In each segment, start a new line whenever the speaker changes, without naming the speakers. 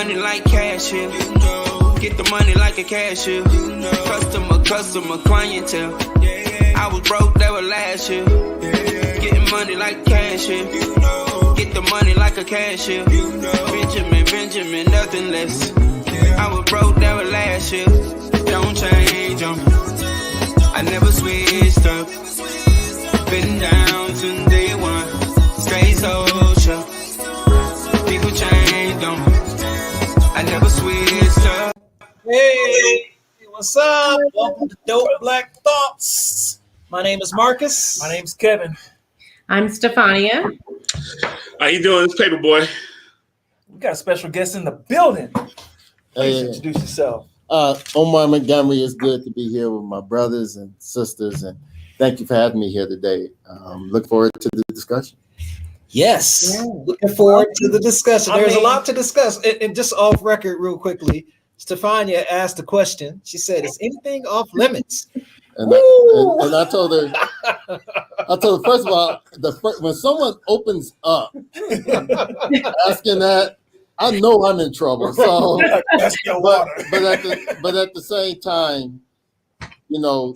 money like cashier. Get the money like a cashier. Customer, clientele. I was broke, that was last year. Getting money like cashier. Get the money like a cashier. Benjamin, nothing less. I was broke, that was last year. Don't change them. I never switched up. Been down since day one. Stay social. People change them. I never switched up.
Hey, what's up? Welcome to Dope Black Thoughts. My name is Marcus.
My name's Kevin.
I'm Stefania.
How you doing, this paper boy?
We got a special guest in the building. Please
Hey,
introduce yourself.
Omar Montgomery. It's good to be here with my brothers and sisters, and thank you for having me here today. Look forward to the discussion.
Yes,
Yeah.
looking forward to the discussion.
I
There's a
mean-
lot to discuss. And just off record, real quickly, Stefania asked a question. She said, "Is anything off limits?"
And I told her, first of all, when someone opens up asking that, I know I'm in trouble. So,
That's your water.
but at the same time, you know,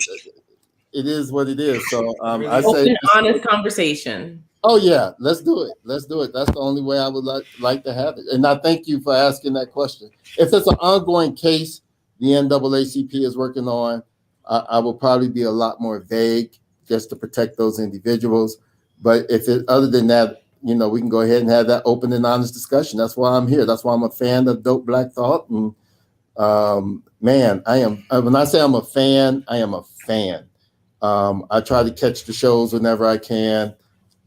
it is what it is. So I
Open,
say,
honest conversation.
oh yeah, let's do it. Let's do it. That's the only way I would like to have it. And I thank you for asking that question. If it's an ongoing case the NAACP is working on, I will probably be a lot more vague just to protect those individuals. But if it, other than that, you know, we can go ahead and have that open and honest discussion. That's why I'm here. That's why I'm a fan of Dope Black Thought. And man, I am. When I say I'm a fan, I am a fan. I try to catch the shows whenever I can.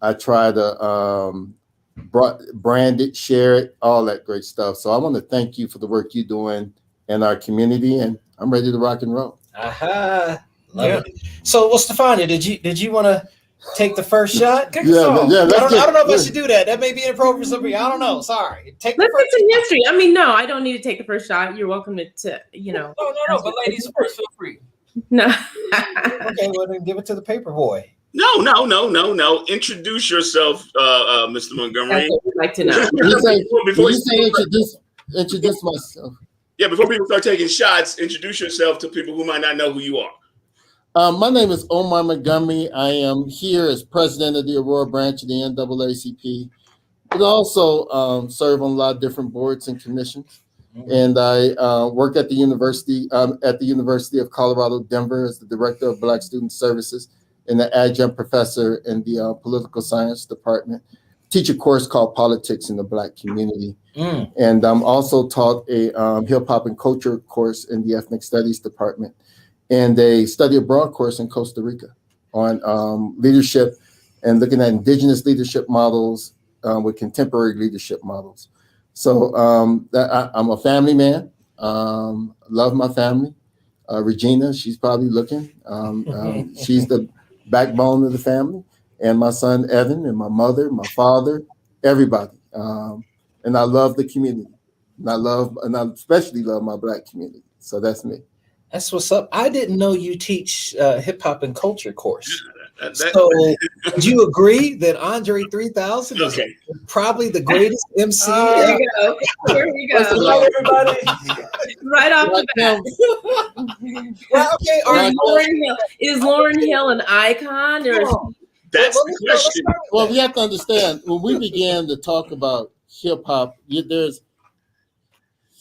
I try to brand it, share it, all that great stuff. So I want to thank you for the work you're doing in our community, and I'm ready to rock and roll.
Aha, love it. So, well, Stefania, did you want to take the first shot?
Kick us off.
I don't know if I should do that. That may be inappropriate for somebody. I don't know. Sorry. Take the
Let's
first.
get some history. I mean, no, I don't need to take the first shot. You're welcome to you know.
No. But ladies first, feel free.
No.
Okay, well then give it to the paper boy.
No. Introduce yourself, Mr. Montgomery.
That's what we'd like to know.
Before
You say introduce myself.
Yeah, before people start taking shots, introduce yourself to people who might not know who you are.
My name is Omar Montgomery. I am here as president of the Aurora branch of the NAACP, but also serve on a lot of different boards and commissions. And I work at the University of Colorado, Denver, as the director of Black Student Services and the adjunct professor in the political science department. Teach a course called Politics in the Black Community. And I'm also taught a hip hop and culture course in the ethnic studies department and a study abroad course in Costa Rica on leadership and looking at indigenous leadership models with contemporary leadership models. So I'm a family man, love my family. Regina, she's probably looking. She's the backbone of the family. And my son, Evan, and my mother, my father, everybody. And I love the community. And I especially love my Black community. So that's me.
That's what's up. I didn't know you teach hip hop and culture course. So would you agree that Andre 3000 is probably the greatest MC?
Here we go.
Hello, everybody.
Right off the bat.
Well, okay,
Is Lauryn Hill an icon or?
That's the question.
Well, we have to understand when we began to talk about hip hop, there's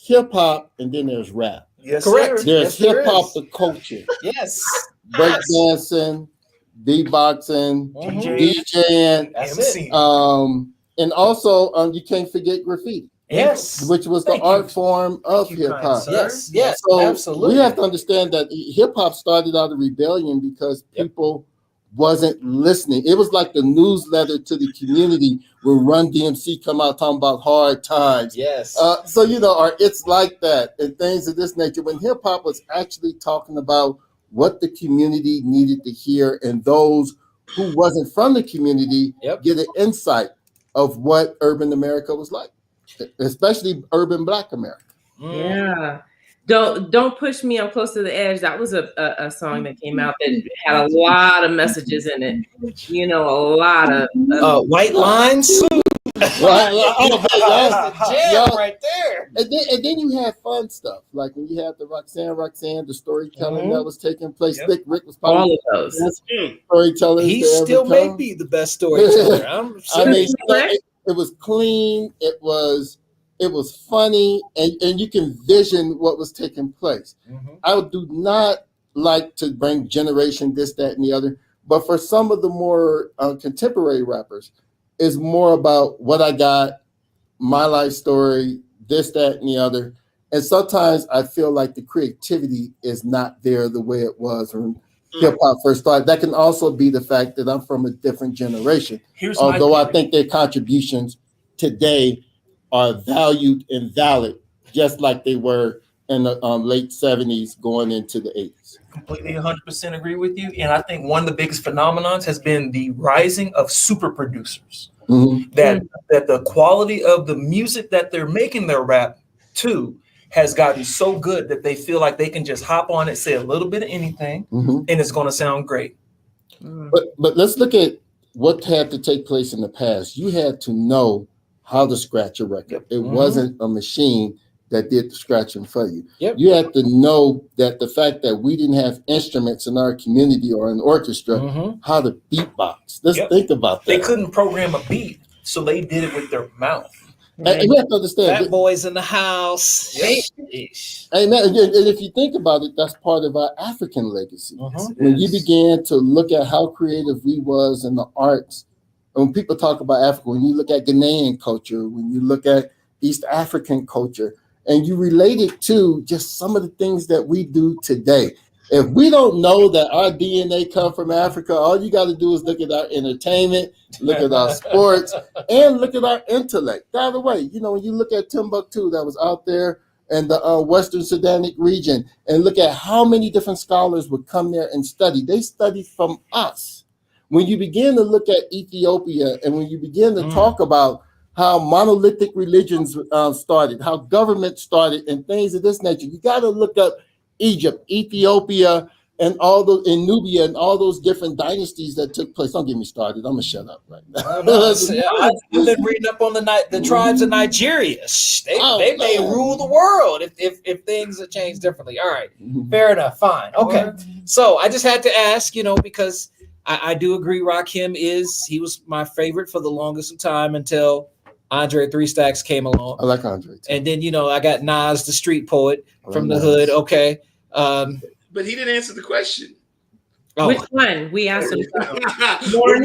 hip hop and then there's rap.
Yes,
Correct.
sir.
There's
Yes, there
hip hop
is.
the culture,
Yes.
breakdancing, beatboxing, DJing,
That's
MC.
it.
and also you can't forget graffiti,
Yes.
which was the
Thank
art
you.
form of
Thank you,
hip hop.
kind sir.
Yes,
So
absolutely.
we have to understand that hip hop started out of rebellion because people wasn't listening. It was like the newsletter to the community when Run DMC come out talking about hard times.
Yes.
So or it's like that and things of this nature. When hip hop was actually talking about what the community needed to hear, and those who wasn't from the community get an insight of what urban America was like, especially urban Black America.
Yeah. Don't push me. I'm close to the edge. That was a song that came out that had a lot of messages in it. A lot of
White Lines. That's the jam right there.
And then you have fun stuff, like when you have the Roxanne, the storytelling that was taking place.
Yep.
Thick Rick was probably
All of those.
the best storyteller.
He still may be the best storyteller.
I mean, it was clean. It was funny, and you can vision what was taking place. I do not like to bring generation this, that, and the other, but for some of the more contemporary rappers, it's more about what I got, my life story, this, that, and the other. And sometimes I feel like the creativity is not there the way it was when hip hop first started. That can also be the fact that I'm from a different generation. Although I think their contributions today are valued and valid, just like they were in the late 70s going into the 80s.
Completely 100% agree with you. And I think one of the biggest phenomenons has been the rising of super producers. That the quality of the music that they're making their rap to has gotten so good that they feel like they can just hop on it, say a little bit of anything, and it's going to sound great.
But let's look at what had to take place in the past. You had to know how to scratch a record. It wasn't a machine that did the scratching for you. You had to know that the fact that we didn't have instruments in our community or an orchestra, how to beatbox. Let's think about that.
They couldn't program a beat, so they did it with their mouth.
And you have to understand.
Fat boys in the house.
And if you think about it, that's part of our African legacy. When you began to look at how creative we was in the arts, and when people talk about Africa, when you look at Ghanaian culture, when you look at East African culture, and you relate it to just some of the things that we do today. If we don't know that our DNA come from Africa, all you got to do is look at our entertainment, look at our sports, and look at our intellect. By the way, you know, when you look at Timbuktu that was out there in the Western Sudanic region, and look at how many different scholars would come there and study. They studied from us. When you begin to look at Ethiopia, and when you begin to talk about how monolithic religions started, how government started, and things of this nature, you got to look up Egypt, Ethiopia, and all those in Nubia, and all those different dynasties that took place. Don't get me started. I'm gonna shut up right now.
I've been reading up on the tribes of Nigeria. They may rule the world if things have changed differently. All right, fair enough, fine, okay. So I just had to ask, you know, because I do agree. Rakim he was my favorite for the longest of time until Andre 3 Stacks came along.
I like Andre too.
And then, you know, I got Nas, the street poet from the hood. Okay.
But he didn't answer the question.
Which one? We asked him.
We're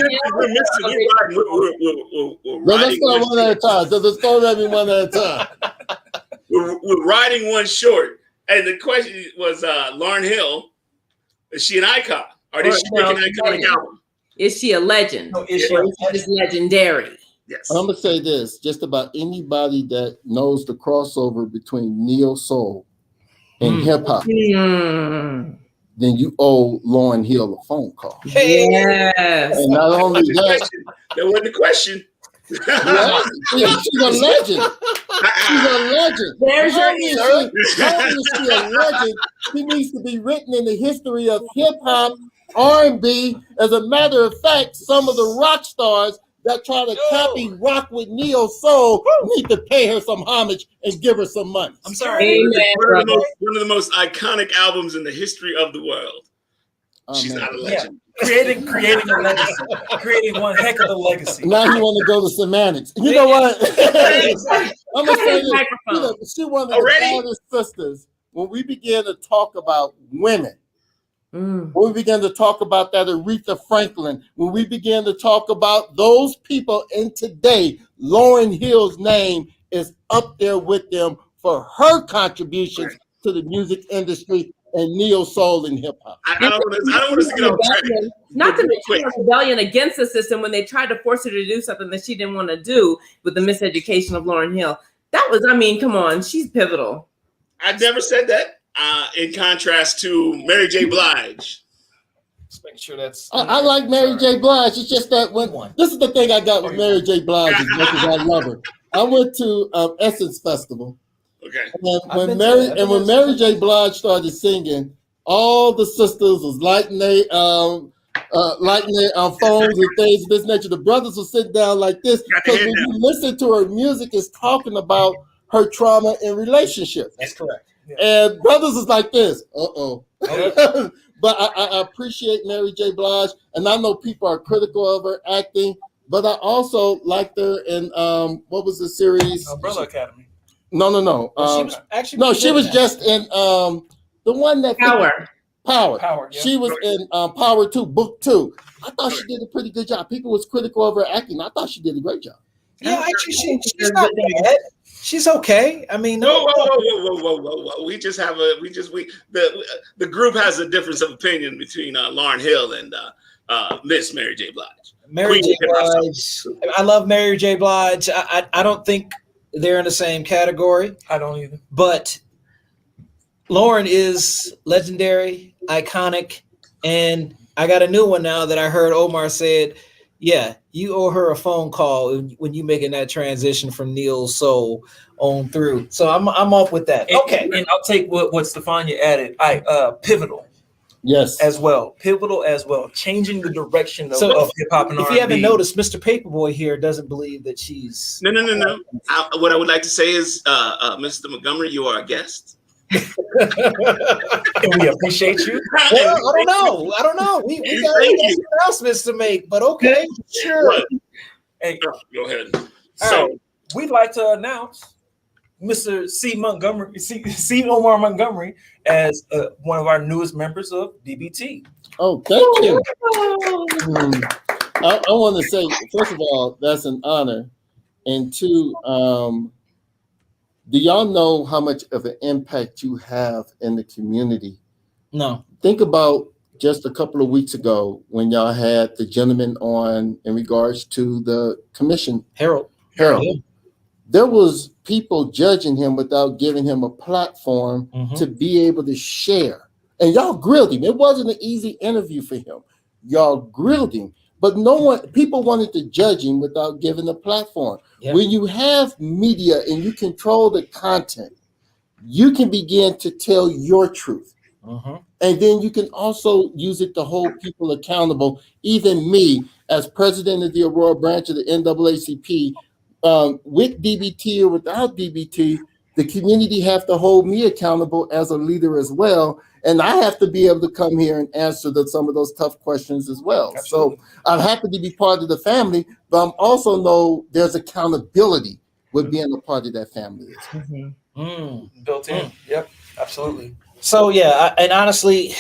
let's go one at a time. So let's go every one at a time.
We're riding one short. And the question was Lauryn Hill, is she an icon? Or did she make an iconic album?
Is she a legend?
No, is she
legendary?
Yes.
I'm gonna say this: just about anybody that knows the crossover between neo soul and hip hop, then you owe Lauryn Hill a phone call.
Yes.
And not only that,
that wasn't the question.
she's a legend. She's a legend.
There's your
answer. Not only is she a legend, she needs to be written in the history of hip hop, R&B. As a matter of fact, some of the rock stars that try to copy rock with neo soul need to pay her some homage and give her some money.
I'm sorry.
One of the most iconic albums in the history of the world. She's not a legend.
Creating a legacy. Creating one heck of a legacy.
Now you want to go to semantics. You know what? I'm gonna say this. You know, she one of the proudest sisters. When we began to talk about women, when we began to talk about that Aretha Franklin, when we began to talk about those people, and today Lauryn Hill's name is up there with them for her contributions to the music industry and neo soul and hip hop.
I don't want us to get off track.
Not to make a rebellion against the system when they tried to force her to do something that she didn't want to do with the miseducation of Lauryn Hill. That was, I mean, come on, she's pivotal.
I never said that. In contrast to Mary J. Blige.
Just make sure that's.
I like Mary J. Blige. It's just that this is the thing I got with Mary J. Blige as much as I love her. I went to Essence Festival.
Okay.
And when Mary J. Blige started singing, all the sisters was lighting their lighting their phones and things of this nature. The brothers will sit down like this because when you listen to her music, it's talking about her trauma in relationships.
That's correct.
And brothers is like this. But I appreciate Mary J. Blige, and I know people are critical of her acting, but I also liked her in what was the series?
Umbrella Academy.
No.
She was actually
she was just in the one that Power.
Yeah.
She was in Power 2, Book 2. I thought she did a pretty good job. People was critical of her acting. I thought she did a great job.
Yeah, actually, she's not bad. She's okay. I mean,
whoa. We the group has a difference of opinion between Lauryn Hill and Miss Mary J. Blige.
Mary J. Blige. I love Mary J. Blige. I don't think they're in the same category.
I don't either.
But Lauryn is legendary, iconic, and I got a new one now that I heard Omar said, yeah, you owe her a phone call when you making that transition from Neil's soul on through. So I'm off with that. Okay.
And I'll take what Stefania added. Pivotal.
Yes.
As well. Pivotal as well. Changing the direction of hip hop and
R&B. If you haven't noticed, Mr. Paperboy here doesn't believe that she's
No. What I would like to say is, Mr. Montgomery, you are a guest.
We appreciate you.
Well, I don't know. We got announcements to make, but okay, sure.
Hey,
go ahead.
So we'd like to announce Mr. C. Omar Montgomery as one of our newest members of DBT.
Oh, thank you. I want to say, first of all, that's an honor, and two, do y'all know how much of an impact you have in the community? No. Think about just a couple of weeks ago when y'all had the gentleman on in regards to the commission. Harold. Yeah. There was people judging him without giving him a platform to be able to share. And y'all grilled him. It wasn't an easy interview for him. Y'all grilled him. But people wanted to judge him without giving a platform. Yep. When you have media and you control the content, you can begin to tell your truth. And then you can also use it to hold people accountable. Even me, as president of the Aurora branch of the NAACP, with DBT or without DBT, the community have to hold me accountable as a leader as well. And I have to be able to come here and answer some of those tough questions as well. Absolutely. So I'm happy to be part of the family, but I'm also know there's accountability with being a part of that family.
Built in. Yep, absolutely.
So yeah, and honestly,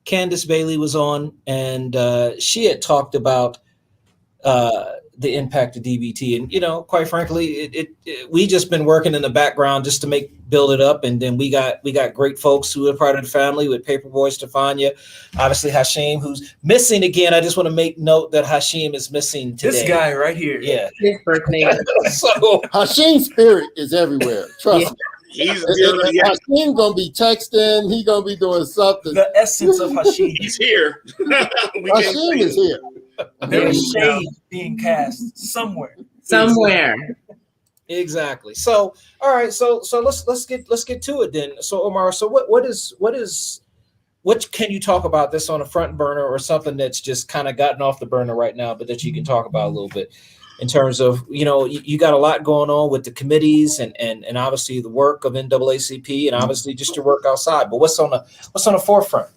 Candace Bailey was on, and she had talked about the impact of DBT, and quite frankly, we just been working in the background just to build it up, and then we got great folks who are part of the family with Paperboy, Stefania, obviously Hashim, who's missing again. I just want to make note that Hashim is missing today.
This guy right here,
his birthday.
So Hashim's spirit is everywhere. Trust me. Hashim gonna be texting. He gonna be doing something.
The essence of Hashim.
He's here.
Hashim is here.
There is shade being cast somewhere.
Exactly. So all right. So let's get to it then. So Omar, so what can you talk about this on a front burner or something that's just kind of gotten off the burner right now, but that you can talk about a little bit in terms of, you got a lot going on with the committees and obviously the work of NAACP and obviously just your work outside. But what's on the forefront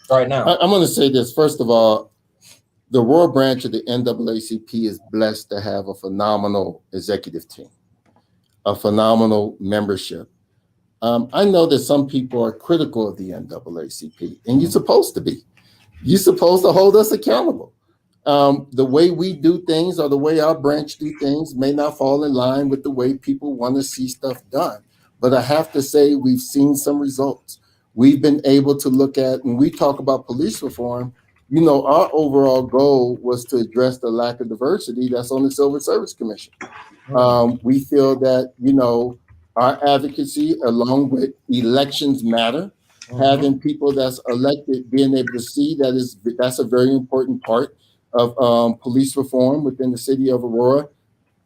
right now?
I'm going to say this. First of all, the Aurora branch of the NAACP is blessed to have a phenomenal executive team, a phenomenal membership. I know that some people are critical of the NAACP, and you're supposed to be. You're supposed to hold us accountable. The way we do things or the way our branch do things may not fall in line with the way people want to see stuff done. But I have to say we've seen some results. We've been able to look at, when we talk about police reform, our overall goal was to address the lack of diversity that's on the Civil Service Commission. We feel that, our advocacy along with elections matter, having people that's elected, being able to see that's a very important part of police reform within the city of Aurora.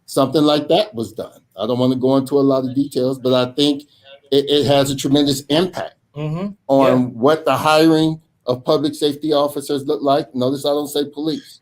Something like that was done. I don't want to go into a lot of details, but I think it has a tremendous impact on what the hiring of public safety officers look like. Notice I don't say police.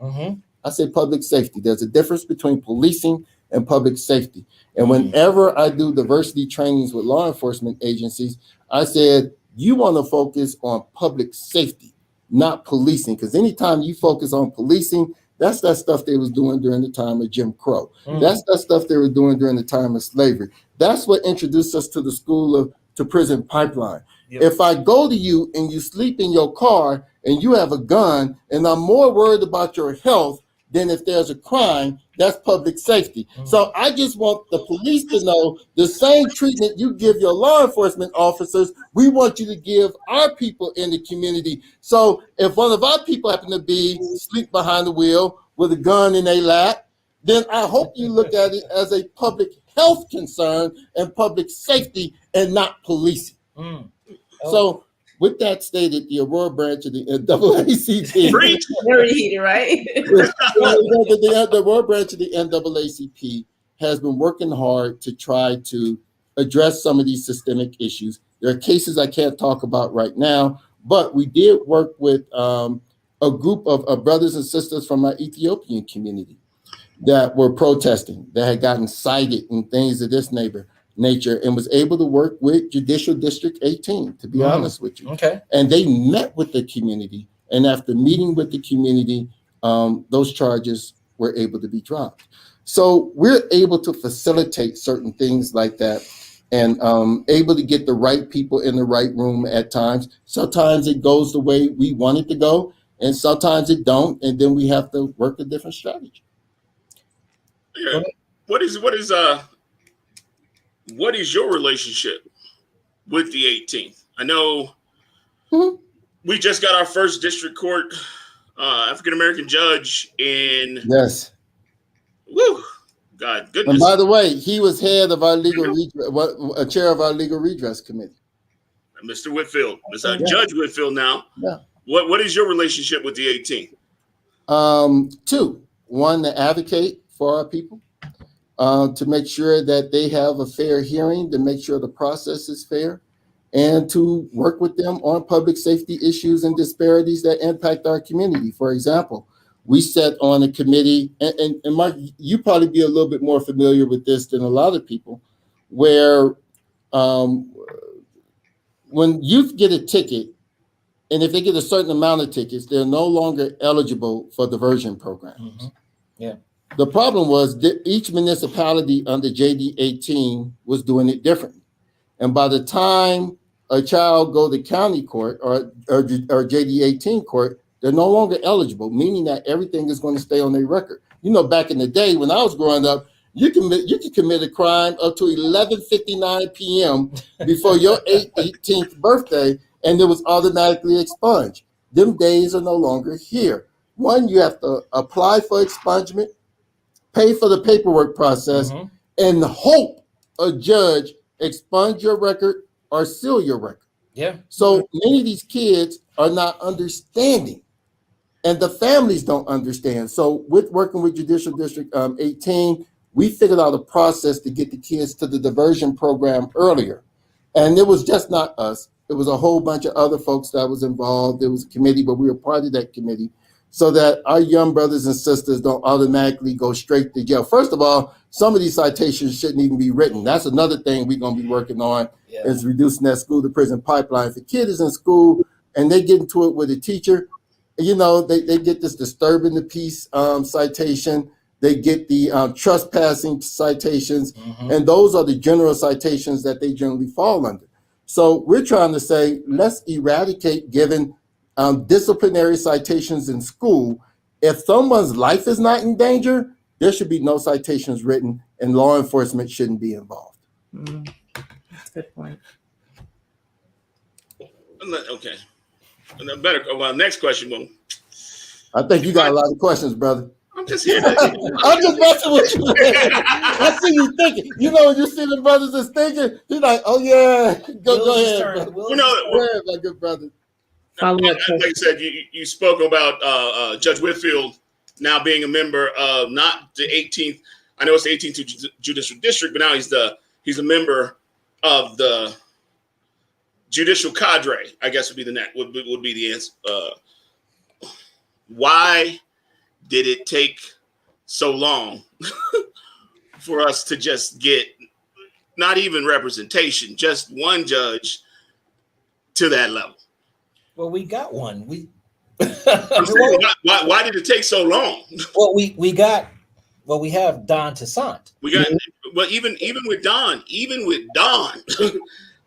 I say public safety. There's a difference between policing and public safety. And whenever I do diversity trainings with law enforcement agencies, I said, you want to focus on public safety, not policing. Because anytime you focus on policing, that's that stuff they was doing during the time of Jim Crow. That's that stuff they were doing during the time of slavery. That's what introduced us to the school to prison pipeline. If I go to you and you sleep in your car and you have a gun and I'm more worried about your health than if there's a crime, that's public safety. So I just want the police to know the same treatment you give your law enforcement officers, we want you to give our people in the community. So if one of our people happen to be sleep behind the wheel with a gun in their lap, then I hope you look at it as a public health concern and public safety and not policing. So with that stated, the Aurora branch of the NAACP,
very heated, right?
the Aurora branch of the NAACP has been working hard to try to address some of these systemic issues. There are cases I can't talk about right now, but we did work with a group of brothers and sisters from our Ethiopian community that were protesting, that had gotten cited and things of this nature, and was able to work with Judicial District 18, to be honest with you. And they met with the community, and after meeting with the community, those charges were able to be dropped. So we're able to facilitate certain things like that and able to get the right people in the right room at times. Sometimes it goes the way we want it to go, and sometimes it don't, and then we have to work a different strategy.
Yeah. What is your relationship with the 18th? I know we just got our first district court African-American judge in.
Yes.
Woo, God, goodness.
And by the way, he was head of our chair of our legal redress committee.
Mr. Whitfield, Judge Whitfield now.
Yeah.
What is your relationship with the 18th?
Two. One, to advocate for our people, to make sure that they have a fair hearing, to make sure the process is fair, and to work with them on public safety issues and disparities that impact our community. For example, we sat on a committee, and Mark, you probably be a little bit more familiar with this than a lot of people, where when youth get a ticket, and if they get a certain amount of tickets, they're no longer eligible for diversion programs. The problem was that each municipality under JD 18 was doing it differently. And by the time a child go to county court or JD 18 court, they're no longer eligible, meaning that everything is going to stay on their record. You know, back in the day when I was growing up, you could commit a crime up to 11:59 p.m. before your 18th birthday, and it was automatically expunged. Them days are no longer here. One, you have to apply for expungement, pay for the paperwork process, and hope a judge expunge your record or seal your record. So many of these kids are not understanding, and the families don't understand. So with working with Judicial District 18, we figured out a process to get the kids to the diversion program earlier. And it was just not us. It was a whole bunch of other folks that was involved. There was a committee, but we were part of that committee, so that our young brothers and sisters don't automatically go straight to jail. First of all, some of these citations shouldn't even be written. That's another thing we're going to be working on, is reducing that school to prison pipeline. If a kid is in school and they get into it with a teacher, you know, they get this disturbing the peace citation. They get the trespassing citations, and those are the general citations that they generally fall under. So we're trying to say, let's eradicate giving disciplinary citations in school. If someone's life is not in danger, there should be no citations written, and law enforcement shouldn't be involved.
That's a good point.
Okay. Well, next question. Well,
I think you got a lot of questions, brother.
I'm just here.
I'm just messing with you. I see you thinking. You know, when you see the brothers is thinking, he's like, "Oh yeah, go ahead, brother. Go ahead, my good brother."
Like I said, you spoke about Judge Whitfield now being a member of not the 18th. I know it's the 18th Judicial District, but now he's a member of the judicial cadre, I guess would be the answer. Why did it take so long for us to just get not even representation, just one judge to that level?
Well, we got one.
I'm saying, why did it take so long?
Well, we have Don Toussaint.
We got well, even with Don,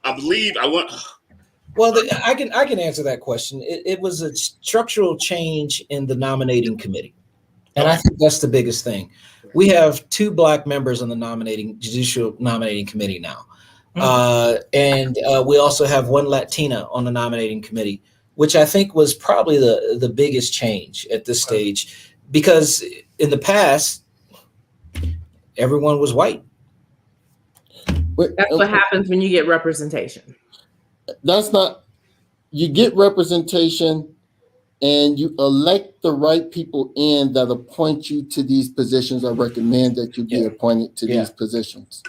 I believe I want.
Well, I can answer that question. It was a structural change in the nominating committee, and I think that's the biggest thing. We have 2 Black members on the judicial nominating committee now, and we also have 1 Latina on the nominating committee, which I think was probably the biggest change at this stage, because in the past, everyone was white.
That's what happens when you get representation.
That's not, you get representation and you elect the right people in that appoint you to these positions or recommend that you be appointed to these positions.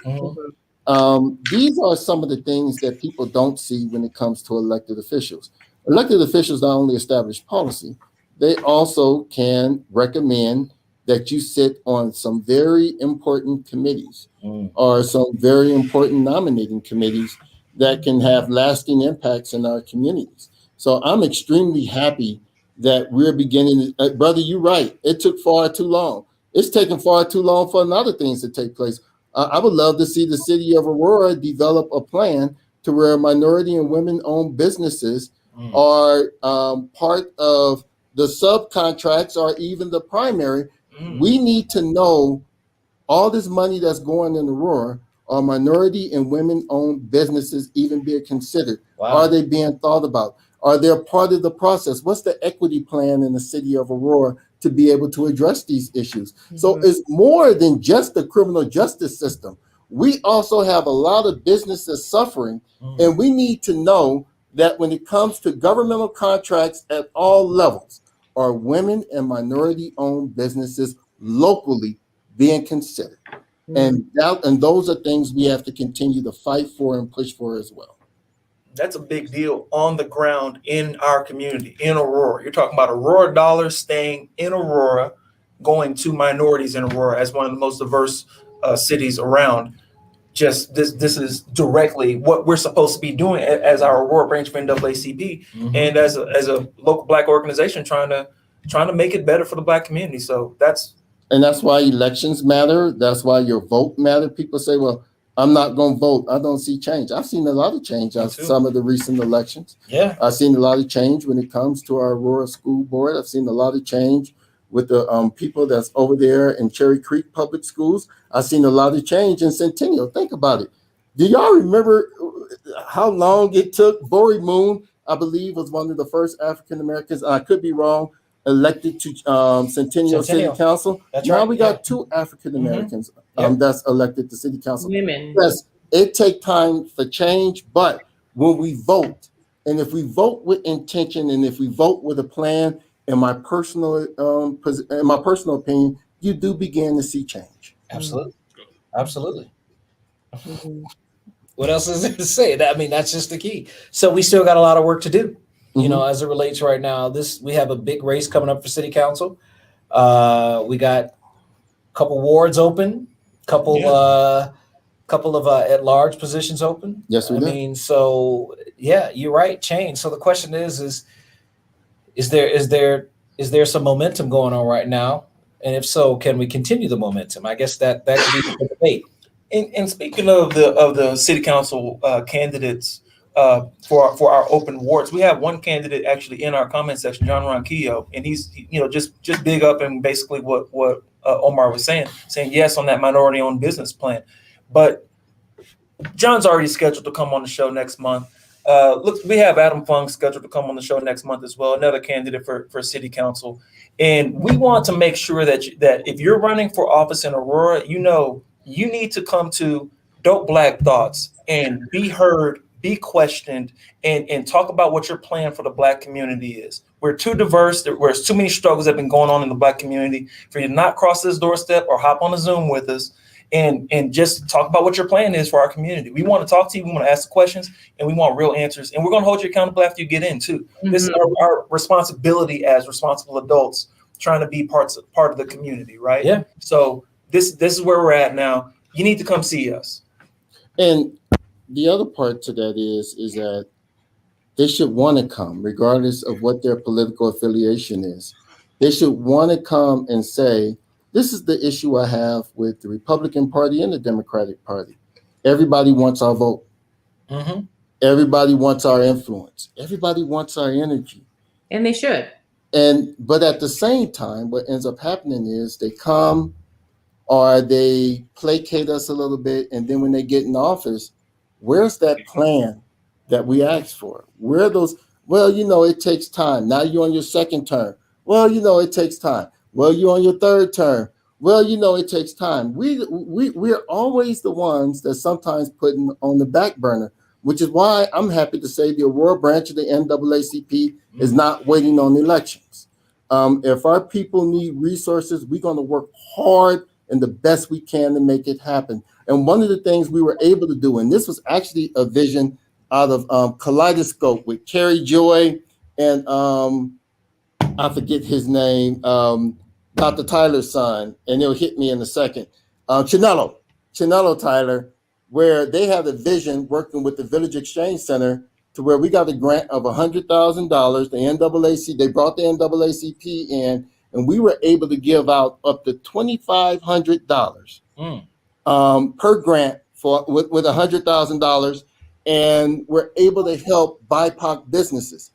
These are some of the things that people don't see when it comes to elected officials. Elected officials not only establish policy, they also can recommend that you sit on some very important committees or some very important nominating committees that can have lasting impacts in our communities. So I'm extremely happy that we're beginning, brother, you're right. It took far too long. It's taken far too long for other things to take place. I would love to see the city of Aurora develop a plan to where minority and women-owned businesses are part of the subcontracts or even the primary. We need to know all this money that's going in Aurora. Are minority and women-owned businesses even being considered? Wow. Are they being thought about? Are they a part of the process? What's the equity plan in the city of Aurora to be able to address these issues? So it's more than just the criminal justice system. We also have a lot of businesses suffering, and we need to know that when it comes to governmental contracts at all levels, are women and minority-owned businesses locally being considered? And those are things we have to continue to fight for and push for as well.
That's a big deal on the ground in our community, in Aurora. You're talking about Aurora dollars staying in Aurora, going to minorities in Aurora as one of the most diverse cities around. Just this is directly what we're supposed to be doing as our Aurora branch of NAACP, and as a local Black organization trying to make it better for the Black community. So that's
why elections matter. That's why your vote matters. People say, well, I'm not going to vote. I don't see change. I've seen a lot of change on some of the recent elections. Yeah, I've seen a lot of change when it comes to our Aurora School Board. I've seen a lot of change with the people that's over there in Cherry Creek Public Schools. I've seen a lot of change in Centennial. Think about it. Do y'all remember how long it took? Vori Moon, I believe, was one of the first African Americans. I could be wrong. Elected to Centennial City Council. That's now right. We got 2 African Americans that's elected to City Council. Women. Yes, it takes time for change, but when we vote, and if we vote with intention, and if we vote with a plan, in my personal opinion, you do begin to see change.
Absolutely, absolutely. What else is there to say? I mean, that's just the key. So we still got a lot of work to do. You know, as it relates right now, we have a big race coming up for city council. We got a couple wards open, couple of at-large positions open.
Yes, we do.
I mean, so yeah, you're right. Change. So the question is there some momentum going on right now? And if so, can we continue the momentum? I guess that could be the debate.
And speaking of the city council candidates. For our open wards, we have one candidate actually in our comment section, John Ronquillo, and he's just big up and basically what Omar was saying yes on that minority-owned business plan. But John's already scheduled to come on the show next month. Look, we have Adam Fung scheduled to come on the show next month as well, another candidate for city council, and we want to make sure that if you're running for office in Aurora, you need to come to Dope Black Thoughts and be heard, be questioned, and talk about what your plan for the Black community is. We're too diverse. There's too many struggles that have been going on in the Black community for you to not cross this doorstep or hop on a Zoom with us and just talk about what your plan is for our community. We want to talk to you. We want to ask the questions, and we want real answers. And we're going to hold you accountable after you get in too. Mm-hmm. This is our responsibility as responsible adults trying to be part of the community, right?
Yeah.
So this is where we're at now. You need to come see us.
And the other part to that is that they should want to come, regardless of what their political affiliation is. They should want to come and say, this is the issue I have with the Republican Party and the Democratic Party. Everybody wants our vote.
Mm-hmm.
Everybody wants our influence. Everybody wants our energy.
And they should.
But at the same time, what ends up happening is they come or they placate us a little bit. And then when they get in office, where's that plan that we asked for? Where are those? Well, it takes time. Now you're on your second term. Well, it takes time. Well, you're on your third term. Well, it takes time. We're always the ones that sometimes putting on the back burner, which is why I'm happy to say the Aurora branch of the NAACP is not waiting on elections. If our people need resources, we're going to work hard and the best we can to make it happen. And one of the things we were able to do, and this was actually a vision out of Kaleidoscope with Carrie Joy and I forget his name, Dr. Tyler's son, and he'll hit me in a second. Chinello Tyler, where they had a vision working with the Village Exchange Center to where we got a grant of $100,000. The NAACP, they brought the NAACP in, and we were able to give out up to $2,500 per grant with $100,000, and we're able to help BIPOC businesses.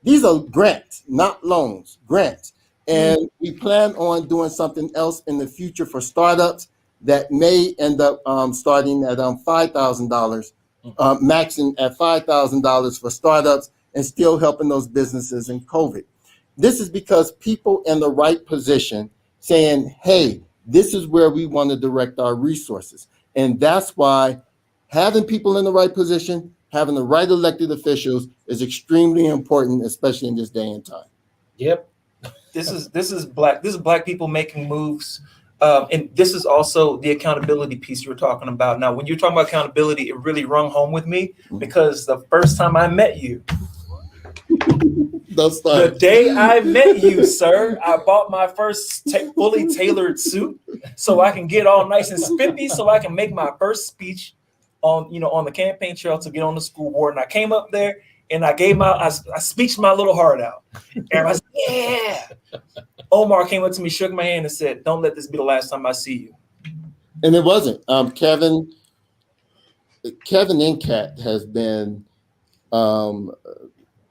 These are grants, not loans, grants. And we plan on doing something else in the future for startups that may end up starting at $5,000, maxing at $5,000 for startups and still helping those businesses in COVID. This is because people in the right position saying, hey, this is where we want to direct our resources. And that's why having people in the right position, having the right elected officials is extremely important, especially in this day and time.
Yep.
This is black people making moves. And this is also the accountability piece you were talking about. Now, when you're talking about accountability, it really rung home with me because the first time I met you, the day I met you, sir, I bought my first fully tailored suit so I can get all nice and spiffy so I can make my first speech on the campaign trail to get on the school board. And I came up there and I speeched my little heart out. And I said, yeah. Omar came up to me, shook my hand and said, don't let this be the last time I see you.
And it wasn't. Kevin Incat has been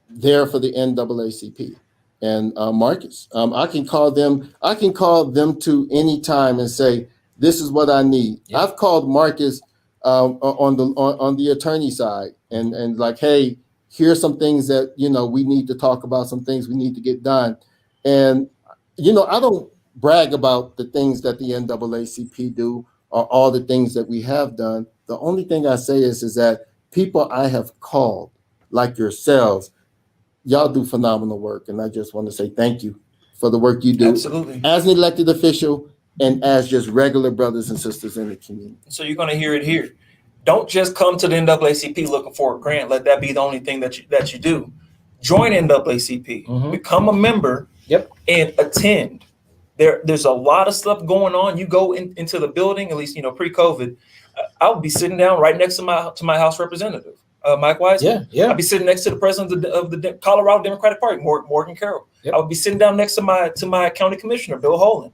there for the NAACP. And Marcus, I can call them to any time and say, this is what I need. Yep. I've called Marcus on the attorney side and like, hey, here's some things that we need to talk about, some things we need to get done. And I don't brag about the things that the NAACP do or all the things that we have done. The only thing I say is that people I have called, like yourselves, y'all do phenomenal work. And I just want to say thank you for the work you do.
Absolutely.
As an elected official and as just regular brothers and sisters in the community.
So you're going to hear it here. Don't just come to the NAACP looking for a grant. Let that be the only thing that you do. Join NAACP, become a member, and attend. There's a lot of stuff going on. You go into the building, at least pre-COVID. I'll be sitting down right next to my House representative, Mike Wiseman.
Yeah.
I'll be sitting next to the president of the Colorado Democratic Party, Morgan Carroll. Yep. I'll be sitting down next to my county commissioner, Bill Holan.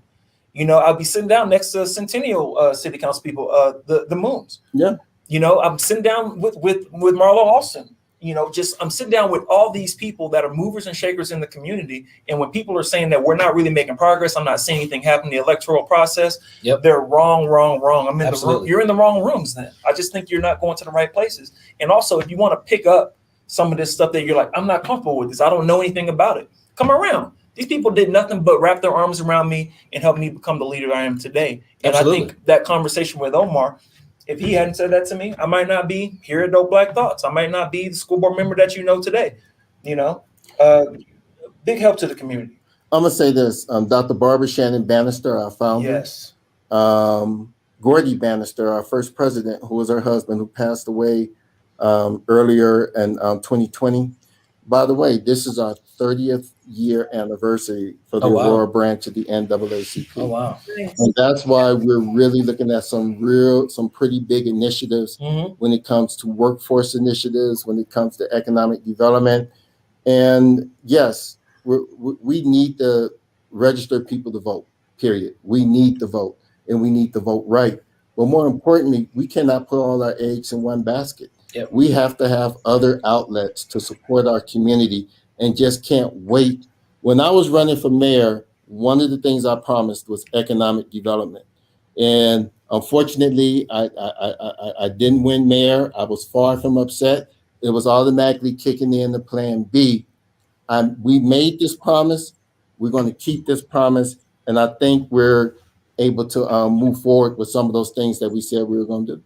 I'll be sitting down next to Centennial City Council people, the Moons.
Yeah.
I'm sitting down with Marlo Alston. I'm sitting down with all these people that are movers and shakers in the community. And when people are saying that we're not really making progress, I'm not seeing anything happen in the electoral process.
Yep.
They're wrong. I'm in
Absolutely.
the room. You're in the wrong rooms then. I just think you're not going to the right places. And also, if you want to pick up some of this stuff that you're like, I'm not comfortable with this, I don't know anything about it, come around. These people did nothing but wrap their arms around me and help me become the leader I am today. And
Absolutely.
I think that conversation with Omar, if he hadn't said that to me, I might not be here at Dope Black Thoughts. I might not be the school board member that today. Big help to the community.
I'm gonna say this: Dr. Barbara Shannon Bannister, our founder.
Yes.
Gordy Bannister, our first president, who was her husband, who passed away earlier in 2020. By the way, this is our 30th year anniversary for the Aurora branch of the NAACP.
Oh, wow.
And that's why we're really looking at some pretty big initiatives when it comes to workforce initiatives, when it comes to economic development. And yes, we need to register people to vote, period. We need to vote, and we need to vote right. But more importantly, we cannot put all our eggs in one basket.
Yep.
We have to have other outlets to support our community and just can't wait. When I was running for mayor, one of the things I promised was economic development. And unfortunately, I didn't win mayor. I was far from upset. It was automatically kicking in the plan B. We made this promise. We're going to keep this promise. And I think we're able to move forward with some of those things that we said we were going to do.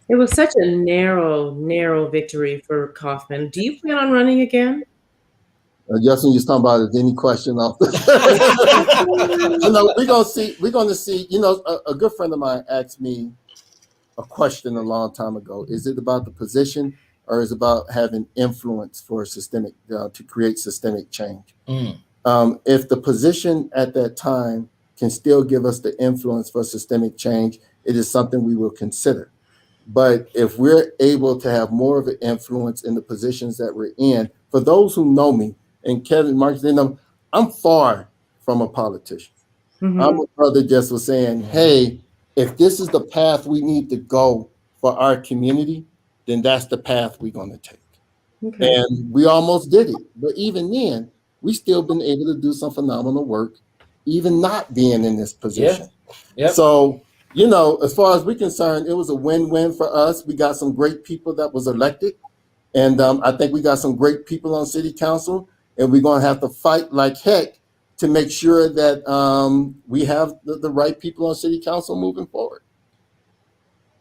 It was such a narrow victory for Kaufman. Do you plan on running again?
Justin, you're talking about it. Any question off the we're going to see. A good friend of mine asked me a question a long time ago. Is it about the position, or is it about having influence for systemic to create systemic change? If the position at that time can still give us the influence for systemic change, it is something we will consider. But if we're able to have more of an influence in the positions that we're in, for those who know me, and Kevin, Mark, they know, I'm far from a politician. My brother just was saying, hey, if this is the path we need to go for our community, then that's the path we're going to take. Okay. And we almost did it. But even then, we still been able to do some phenomenal work, even not being in this position.
Yeah. Yep.
So, as far as we're concerned, it was a win-win for us. We got some great people that was elected. And I think we got some great people on city council. And we're going to have to fight like heck to make sure that we have the right people on city council moving forward.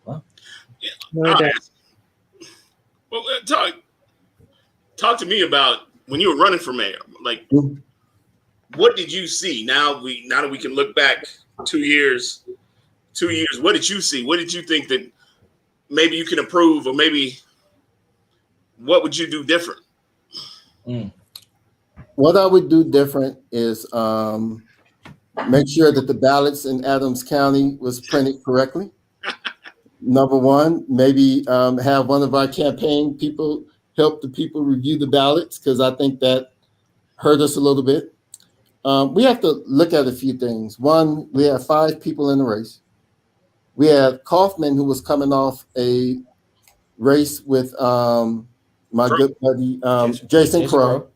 Well, talk to me about when you were running for mayor. Like, what did you see? Now that we can look back 2 years. 2 years, what did you see? What did you think that maybe you can improve, or maybe what would you do different?
What I would do different is make sure that the ballots in Adams County was printed correctly. Number one, maybe have one of our campaign people help the people review the ballots, because I think that hurt us a little bit. We have to look at a few things. One, we have 5 people in the race. We had Kaufman, who was coming off a race with my good buddy Jason Crow.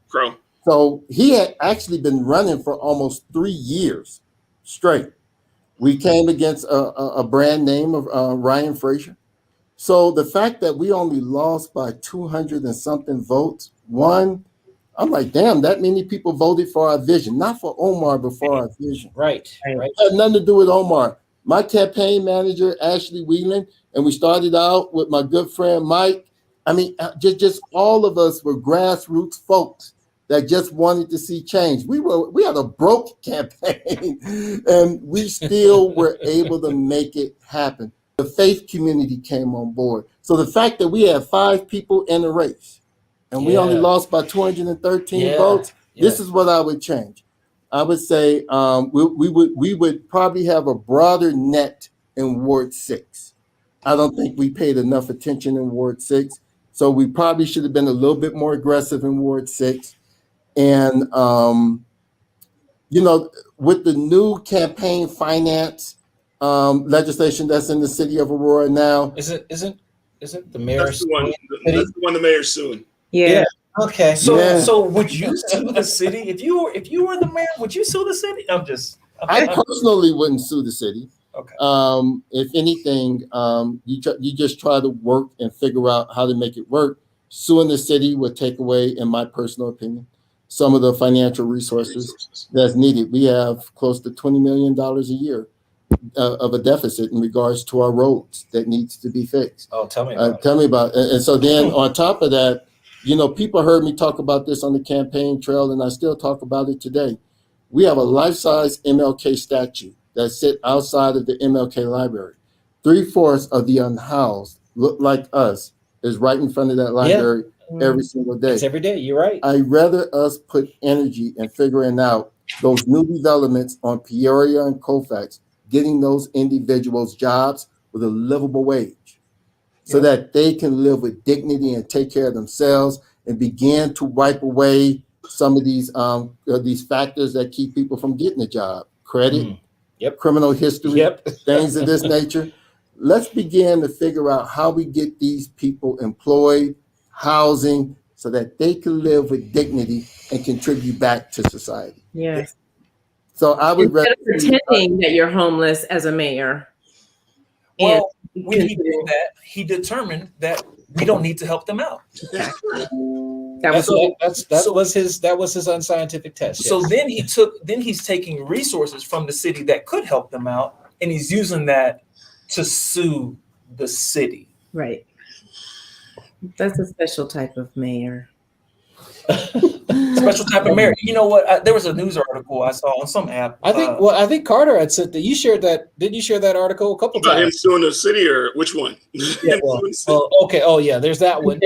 So he had actually been running for almost 3 years straight. We came against a brand name of Ryan Frazier. So the fact that we only lost by 200 and something votes, I'm like, damn, that many people voted for our vision, not for Omar, but for our vision.
Right.
It had nothing to do with Omar. My campaign manager, Ashley Whelan, and we started out with my good friend, Mike. I mean, just all of us were grassroots folks that just wanted to see change. We had a broke campaign, and we still were able to make it happen. The faith community came on board. So the fact that we had 5 people in the race, and we only lost by 213 votes, this is what I would change. I would say we would probably have a broader net in Ward 6. I don't think we paid enough attention in Ward 6. So we probably should have been a little bit more aggressive in Ward 6. And, with the new campaign finance legislation that's in the city of Aurora now.
Isn't the mayor?
That's the one the mayor's suing.
Yeah.
Okay. So would you sue the city if you were the mayor? Would you sue the city?
I personally wouldn't sue the city.
Okay.
If anything, you just try to work and figure out how to make it work. Suing the city would take away, in my personal opinion, some of the financial resources that's needed. We have close to $20 million a year of a deficit in regards to our roads that needs to be fixed.
Oh, tell me about it.
And so then on top of that, people heard me talk about this on the campaign trail, and I still talk about it today. We have a life-size MLK statue that sits outside of the MLK library. 3/4 of the unhoused look like us is right in front of that library every single day.
It's every day. You're right.
I'd rather us put energy in figuring out those new developments on Peoria and Colfax, getting those individuals jobs with a livable wage so that they can live with dignity and take care of themselves and begin to wipe away some of these factors that keep people from getting a job. Credit, criminal history, things of this nature. Let's begin to figure out how we get these people employed, housing, so that they can live with dignity and contribute back to society.
Yes.
So I would
Instead of pretending that you're homeless as a mayor.
Well, when he did that, he determined that we don't need to help them out.
That was his unscientific test.
So then he's taking resources from the city that could help them out, and he's using that to sue the city.
Right. That's a special type of mayor.
Special type of mayor. You know what? There was a news article I saw on some app.
I think Carter had said that you shared that. Did you share that article a couple
about
times?
him suing the city, or which one?
Yeah, okay. Oh, yeah. There's that one.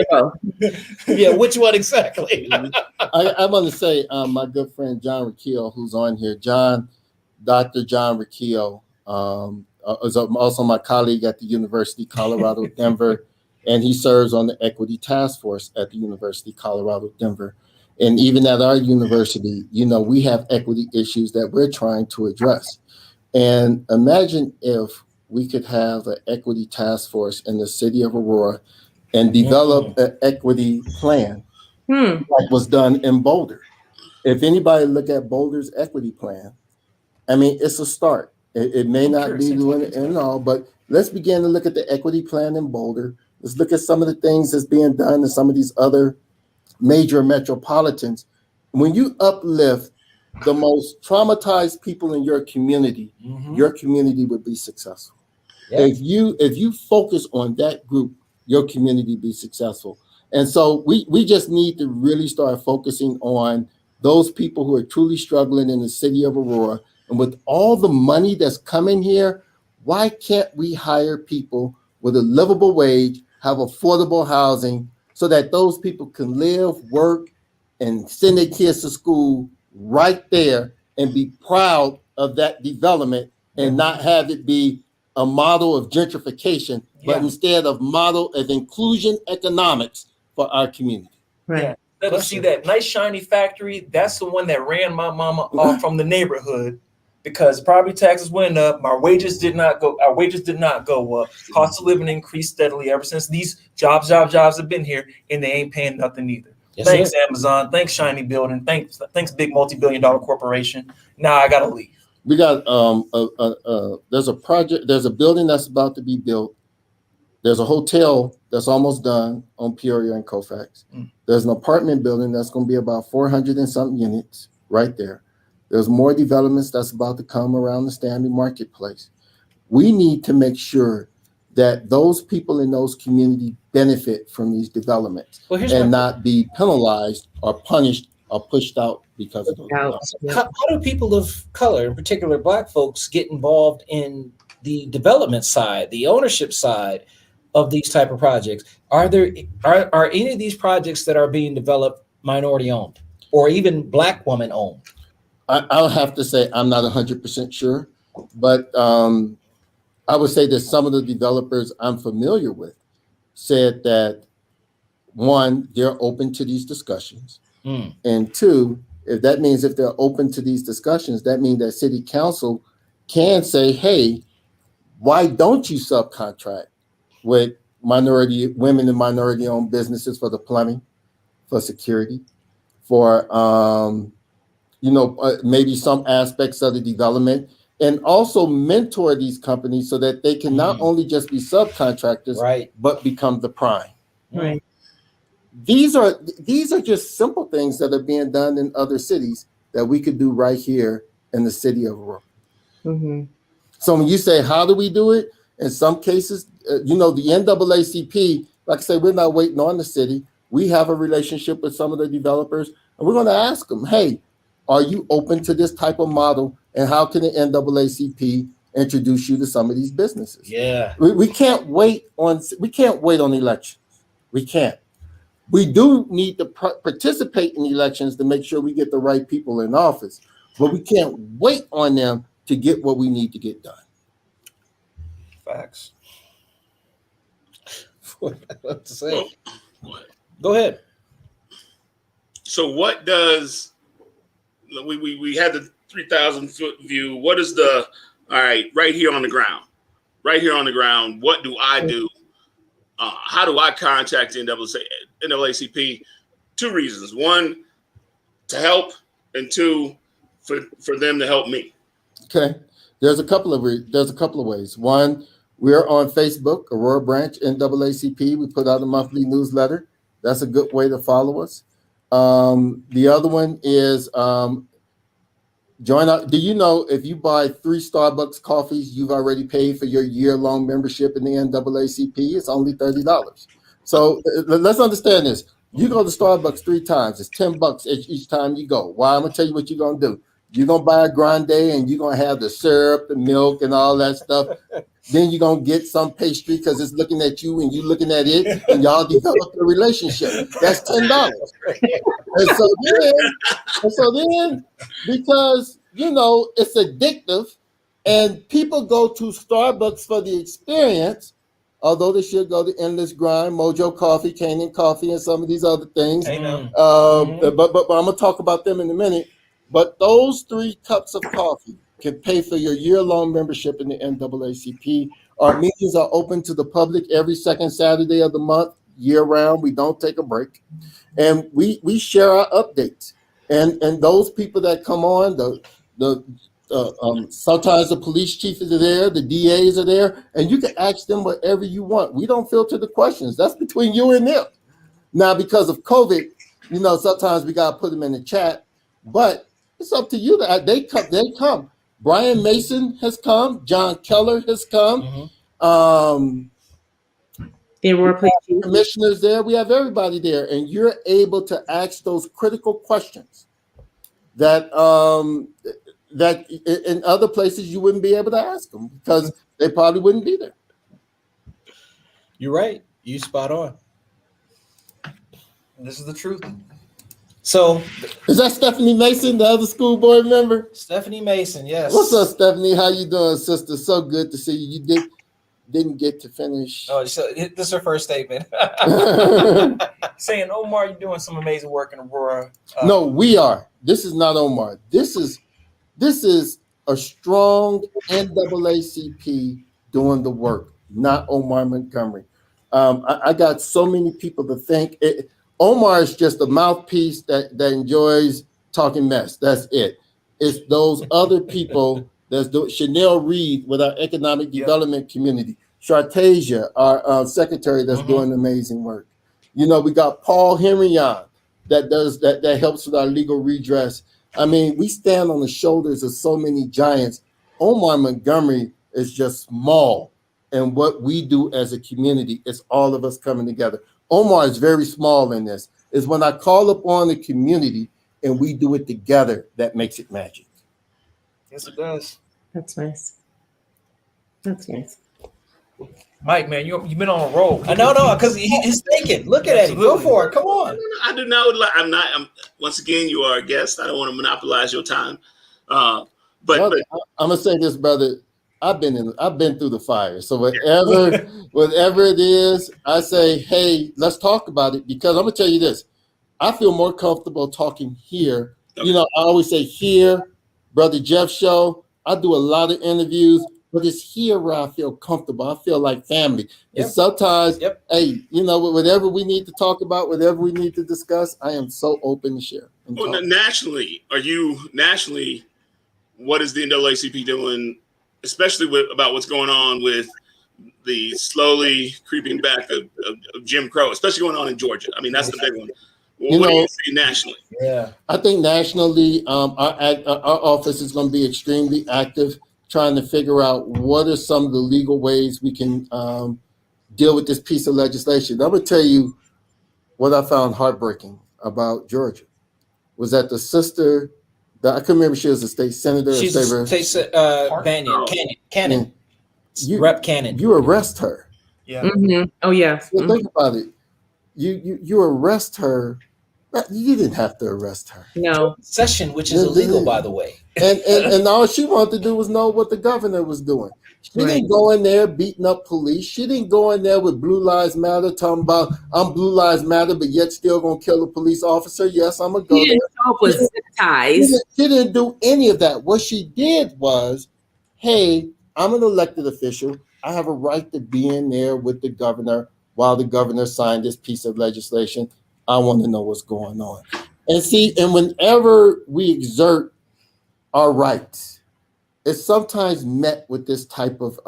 Yeah. Which one exactly?
I want to say my good friend John Riccio, who's on here, Dr. John Riccio, is also my colleague at the University of Colorado, Denver, and he serves on the Equity Task Force at the University of Colorado, Denver. And even at our university, we have equity issues that we're trying to address. And imagine if we could have an equity task force in the city of Aurora and develop an equity plan like was done in Boulder. If anybody look at Boulder's equity plan, I mean, it's a start. It may not be doing it and all, but let's begin to look at the equity plan in Boulder. Let's look at some of the things that's being done in some of these other major metropolitans. When you uplift the most traumatized people in your community would be successful. Yeah. If you focus on that group, your community be successful. And so we just need to really start focusing on those people who are truly struggling in the city of Aurora. And with all the money that's coming here, why can't we hire people with a livable wage, have affordable housing, so that those people can live, work, and send their kids to school right there and be proud of that development and not have it be a model of gentrification, but instead of model of inclusion economics for our community.
Right.
Yeah. Let us see that nice shiny factory. That's the one that ran my mama off from the neighborhood because property taxes went up. Our wages did not go up. Cost of living increased steadily ever since these jobs have been here, and they ain't paying nothing either. Yes, thanks, sir. Amazon. Thanks, shiny building. Thanks, big multi-billion-dollar corporation. Now I gotta leave.
We got there's a project. There's a building that's about to be built. There's a hotel that's almost done on Peoria and Colfax. There's an apartment building that's going to be about 400 and something units right there. There's more developments that's about to come around the Stanley Marketplace. We need to make sure that those people in those communities benefit from these developments and not be penalized or punished or pushed out because of those developments.
How do people of color, in particular Black folks, get involved in the development side, the ownership side of these type of projects? Are any of these projects that are being developed minority owned or even Black woman owned?
I'll have to say I'm not 100% sure, but I would say that some of the developers I'm familiar with said that, one, they're open to these discussions, and two, if they're open to these discussions, that means that city council can say, hey, why don't you subcontract with women and minority-owned businesses for the plumbing, for security, for maybe some aspects of the development, and also mentor these companies so that they can not only just be subcontractors, but become the prime.
Right.
These are just simple things that are being done in other cities that we could do right here in the city of Aurora. So when you say, how do we do it? In some cases, the NAACP, like I say, we're not waiting on the city. We have a relationship with some of the developers, and we're going to ask them, hey, are you open to this type of model? And how can the NAACP introduce you to some of these businesses.
Yeah.
We can't wait on elections. We can't. We do need to participate in elections to make sure we get the right people in office, but we can't wait on them to get what we need to get done.
Facts.
What to say?
Well,
Go ahead.
so what does we had the 3,000 foot view? What is the right here on the ground? Right here on the ground, what do I do? How do I contact NAACP? Two reasons: one, to help, and two, for them to help me.
Okay, there's a couple of ways. One, we're on Facebook, Aurora Branch NAACP. We put out a monthly newsletter. That's a good way to follow us. The other one is join up. Do you know if you buy 3 Starbucks coffees, you've already paid for your year-long membership in the NAACP? It's only $30. So let's understand this. You go to Starbucks 3 times, it's $10 each time you go. Why? I'm gonna tell you what you're gonna do. You're gonna buy a grande and you're gonna have the syrup, the milk, and all that stuff. Then you're gonna get some pastry because it's looking at you and you looking at it, and y'all develop a relationship. That's $10. And so then, because it's addictive, and people go to Starbucks for the experience, although they should go to Endless Grind, Mojo Coffee, Canaan Coffee, and some of these other things.
I know.
But I'm gonna talk about them in a minute. But those 3 cups of coffee can pay for your year-long membership in the NAACP. Our meetings are open to the public every second Saturday of the month, year-round. We don't take a break. And we share our updates. And those people that come on, sometimes the police chief is there, the DAs are there, and you can ask them whatever you want. We don't filter the questions. That's between you and them. Now, because of COVID, sometimes we got to put them in the chat, but it's up to you. They come. Brian Mason has come. John Keller has come.
The Aurora Police Chief.
Commissioners there. We have everybody there, and you're able to ask those critical questions that in other places you wouldn't be able to ask them because they probably wouldn't be there.
You're right. You spot on.
This is the truth.
So,
is that Stephanie Mason, the other school board member?
Stephanie Mason, yes.
What's up, Stephanie? How you doing, sister? So good to see you. You didn't get to finish.
Oh, so this is her first statement.
Saying, Omar, you're doing some amazing work in Aurora.
No, we are. This is not Omar. This is a strong NAACP doing the work, not Omar Montgomery. I got so many people to thank. Omar is just a mouthpiece that enjoys talking mess. That's it. It's those other people. There's Chanel Reed with our economic development community. Shartasia, our secretary, that's doing amazing work. We got Paul Henryon that helps with our legal redress. I mean, we stand on the shoulders of so many giants. Omar Montgomery is just small. And what we do as a community is all of us coming together. Omar is very small in this. Is when I call upon the community and we do it together that makes it magic.
Yes, it does.
That's nice. That's nice.
Mike, man, you've been on a roll.
No, because he's thinking. Look at him. Go for it. Come on.
I do not. I'm once again, you are a guest. I don't want to monopolize your time. But
I'm gonna say this, brother. I've been through the fire. So whatever it is, I say, hey, let's talk about it, because I'm gonna tell you this. I feel more comfortable talking here.
Okay.
I always say here, Brother Jeff show. I do a lot of interviews, but it's here where I feel comfortable. I feel like family. And sometimes, hey, whatever we need to talk about, whatever we need to discuss, I am so open to share.
Nationally, what is the NAACP doing, especially about what's going on with the slowly creeping back of Jim Crow, especially going on in Georgia? I mean, that's the big one. What do you see nationally?
Yeah, I think nationally, our office is going to be extremely active, trying to figure out what are some of the legal ways we can deal with this piece of legislation. I'm going to tell you what I found heartbreaking about Georgia was that the sister I couldn't remember if she was a state senator.
She's
or
a state Cannon. Rep Cannon.
You arrest her.
Yeah.
Mm-hmm. Oh yeah.
So think about it. You arrest her. You didn't have to arrest her.
No.
Session, which is illegal, by the way.
And all she wanted to do was know what the governor was doing. She didn't go in there beating up police. She didn't go in there with Blue Lives Matter, talking about I'm Blue Lives Matter, but yet still gonna kill a police officer. Yes, I'm gonna go there. She didn't do any of that. What she did was, hey, I'm an elected official. I have a right to be in there with the governor while the governor signed this piece of legislation. I want to know what's going on. And whenever we exert our rights, it's sometimes met with this type of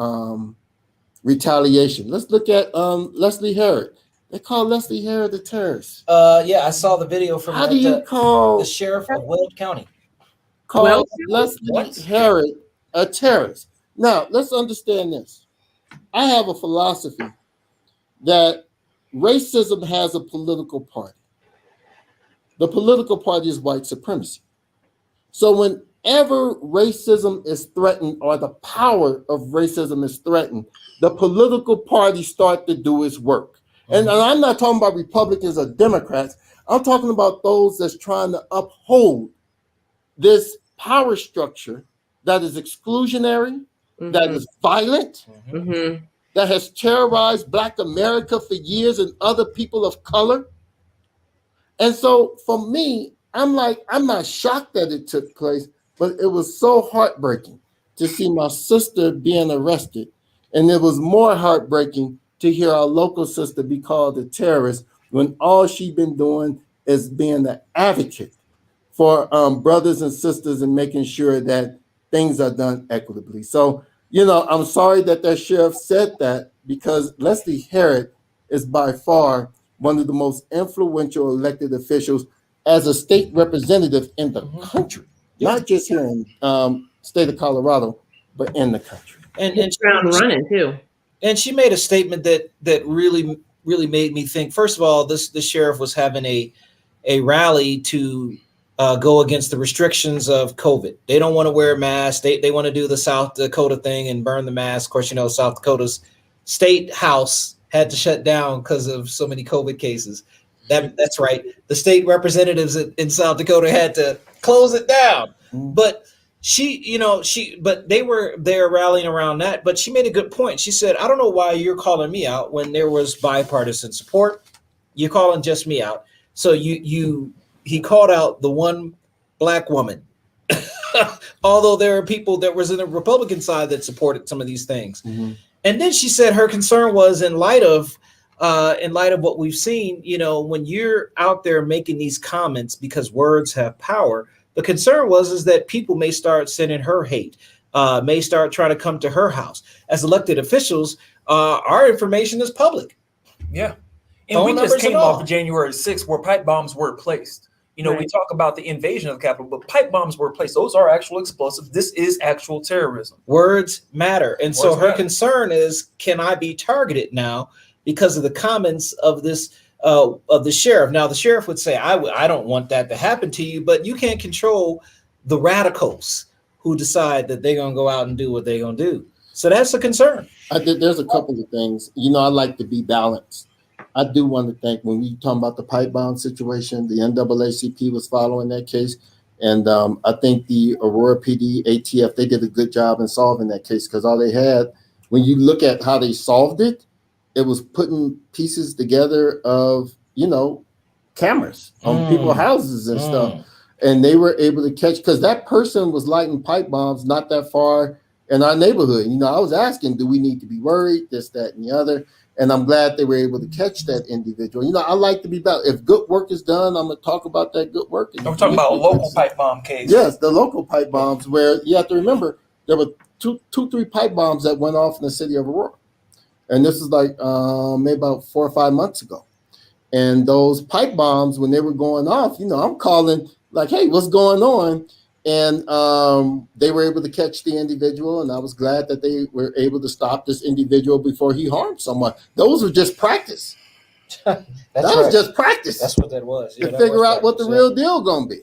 retaliation. Let's look at Leslie Herod. They call Leslie Herod a terrorist.
Yeah, I saw the video from
How do you call
the sheriff of Weld County?
Call Leslie Herod a terrorist. Now, let's understand this. I have a philosophy that racism has a political party. The political party is white supremacy. So whenever racism is threatened or the power of racism is threatened, the political party start to do its work. And I'm not talking about Republicans or Democrats. I'm talking about those that's trying to uphold this power structure that is exclusionary, that is violent, that has terrorized Black America for years and other people of color. And so for me, I'm not shocked that it took place, but it was so heartbreaking to see my sister being arrested. And it was more heartbreaking to hear our local sister be called a terrorist when all she's been doing is being an advocate for brothers and sisters and making sure that things are done equitably. So, I'm sorry that sheriff said that, because Leslie Herod is by far one of the most influential elected officials as a state representative in the country, not just here in state of Colorado, but in the country.
And running too.
And she made a statement that really made me think. First of all, the sheriff was having a rally to go against the restrictions of COVID. They don't want to wear masks. They want to do the South Dakota thing and burn the mask. Of course, South Dakota's state house had to shut down because of so many COVID cases. That's right. The state representatives in South Dakota had to close it down. But but they were there rallying around that. But she made a good point. She said, I don't know why you're calling me out when there was bipartisan support. You're calling just me out. So he called out the one Black woman, although there are people that was in the Republican side that supported some of these things. And then she said her concern was in light of what we've seen, when you're out there making these comments, because words have power, the concern is that people may start sending her hate, may start trying to come to her house. As elected officials, our information is public.
Yeah. And we just came off of January 6th where pipe bombs were placed. We talk about the invasion of the Capitol, but pipe bombs were placed. Those are actual explosives. This is actual terrorism.
Words matter. And so her concern is, can I be targeted now because of the comments of this of the sheriff? Now, the sheriff would say, I don't want that to happen to you, but you can't control the radicals who decide that they're going to go out and do what they're going to do. So that's a concern.
I think there's a couple of things. I like to be balanced. I do want to thank, when we talk about the pipe bomb situation, the NAACP was following that case. And I think the Aurora PD, ATF, they did a good job in solving that case, because all they had, when you look at how they solved it, it was putting pieces together of, cameras on people's houses and stuff. And they were able to catch, because that person was lighting pipe bombs not that far in our neighborhood. I was asking, do we need to be worried, this, that, and the other? And I'm glad they were able to catch that individual. I like to be balanced. If good work is done, I'm going to talk about that good work.
I'm talking about a local pipe bomb case.
Yes, the local pipe bombs, where you have to remember there were three pipe bombs that went off in the city of Aurora. And this is like maybe about 4 or 5 months ago. And those pipe bombs, when they were going off, I'm calling like, hey, what's going on? And they were able to catch the individual, and I was glad that they were able to stop this individual before he harmed someone. Those were just practice. That was just practice.
That's what that was.
To figure out what the real deal gonna be.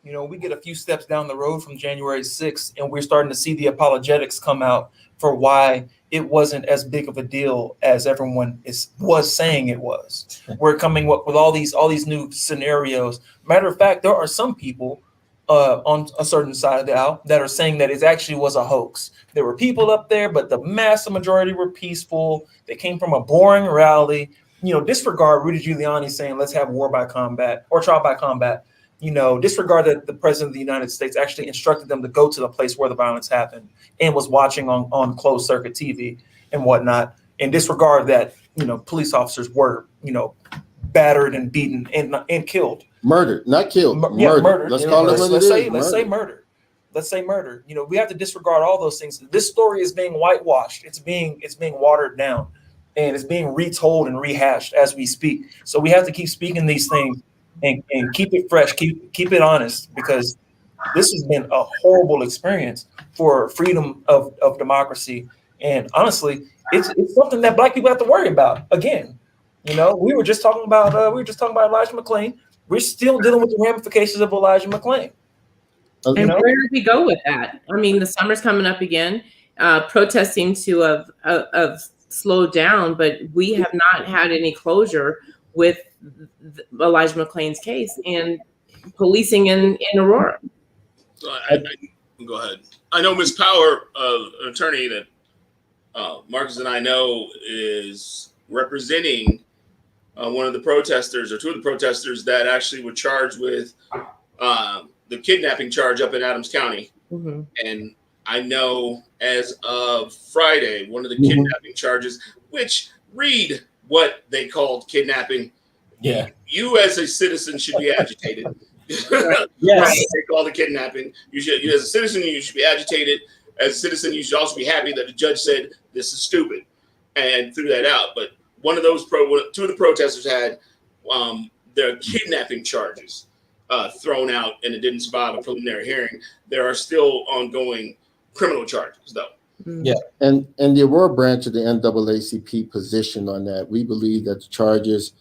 You know, we get a few steps down the road from January 6th, and we're starting to see the apologetics come out for why it wasn't as big of a deal as everyone was saying it was. We're coming up with all these new scenarios. Matter of fact, there are some people on a certain side of the aisle that are saying that it actually was a hoax. There were people up there, but the massive majority were peaceful. They came from a boring rally. You know, disregard Rudy Giuliani saying, let's have war by combat or trial by combat. You know, disregard that the president of the United States actually instructed them to go to the place where the violence happened and was watching on closed circuit TV and whatnot. And disregard that, you know, police officers were, you know, battered and beaten and killed.
Murdered, not killed.
Murdered.
Let's call it what it is.
Let's say murder. Let's say murder. You know, we have to disregard all those things. This story is being whitewashed. It's being watered down, and it's being retold and rehashed as we speak. So we have to keep speaking these things and keep it fresh, keep it honest, because this has been a horrible experience for freedom of democracy. And honestly, it's something that Black people have to worry about. Again, you know, we were just talking about Elijah McClain. We're still dealing with the ramifications of Elijah McClain.
And where do we go with that? I mean, the summer's coming up again. Protests seem to have slowed down, but we have not had any closure with Elijah McClain's case and policing in Aurora.
Go ahead. I know Ms. Power, an attorney that Marcus and I know, is representing one of the protesters, or two of the protesters that actually were charged with the kidnapping charge up in Adams County.
Mm-hmm.
And I know as of Friday, one of the kidnapping charges, which read what they called kidnapping.
Yeah.
You as a citizen should be agitated.
Yes.
They call it kidnapping. You as a citizen, you should be agitated. As a citizen, you should also be happy that the judge said this is stupid and threw that out. But two of the protesters had their kidnapping charges thrown out, and it didn't survive a preliminary hearing. There are still ongoing criminal charges, though.
Yeah.
And the Aurora branch of the NAACP position on that, we believe that the charges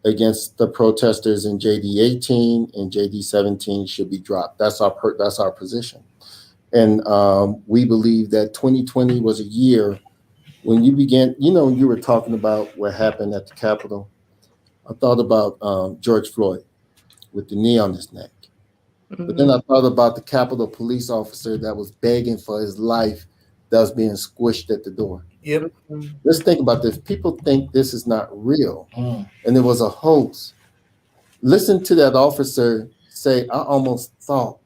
against the protesters in JD 18 and JD 17 should be dropped. That's our position. And we believe that 2020 was a year when you began, you know, you were talking about what happened at the Capitol. I thought about George Floyd with the knee on his neck. Mm-hmm. But then I thought about the Capitol police officer that was begging for his life, that was being squished at the door.
Yep.
Let's think about this. People think this is not real, and it was a hoax. Listen to that officer say, I almost thought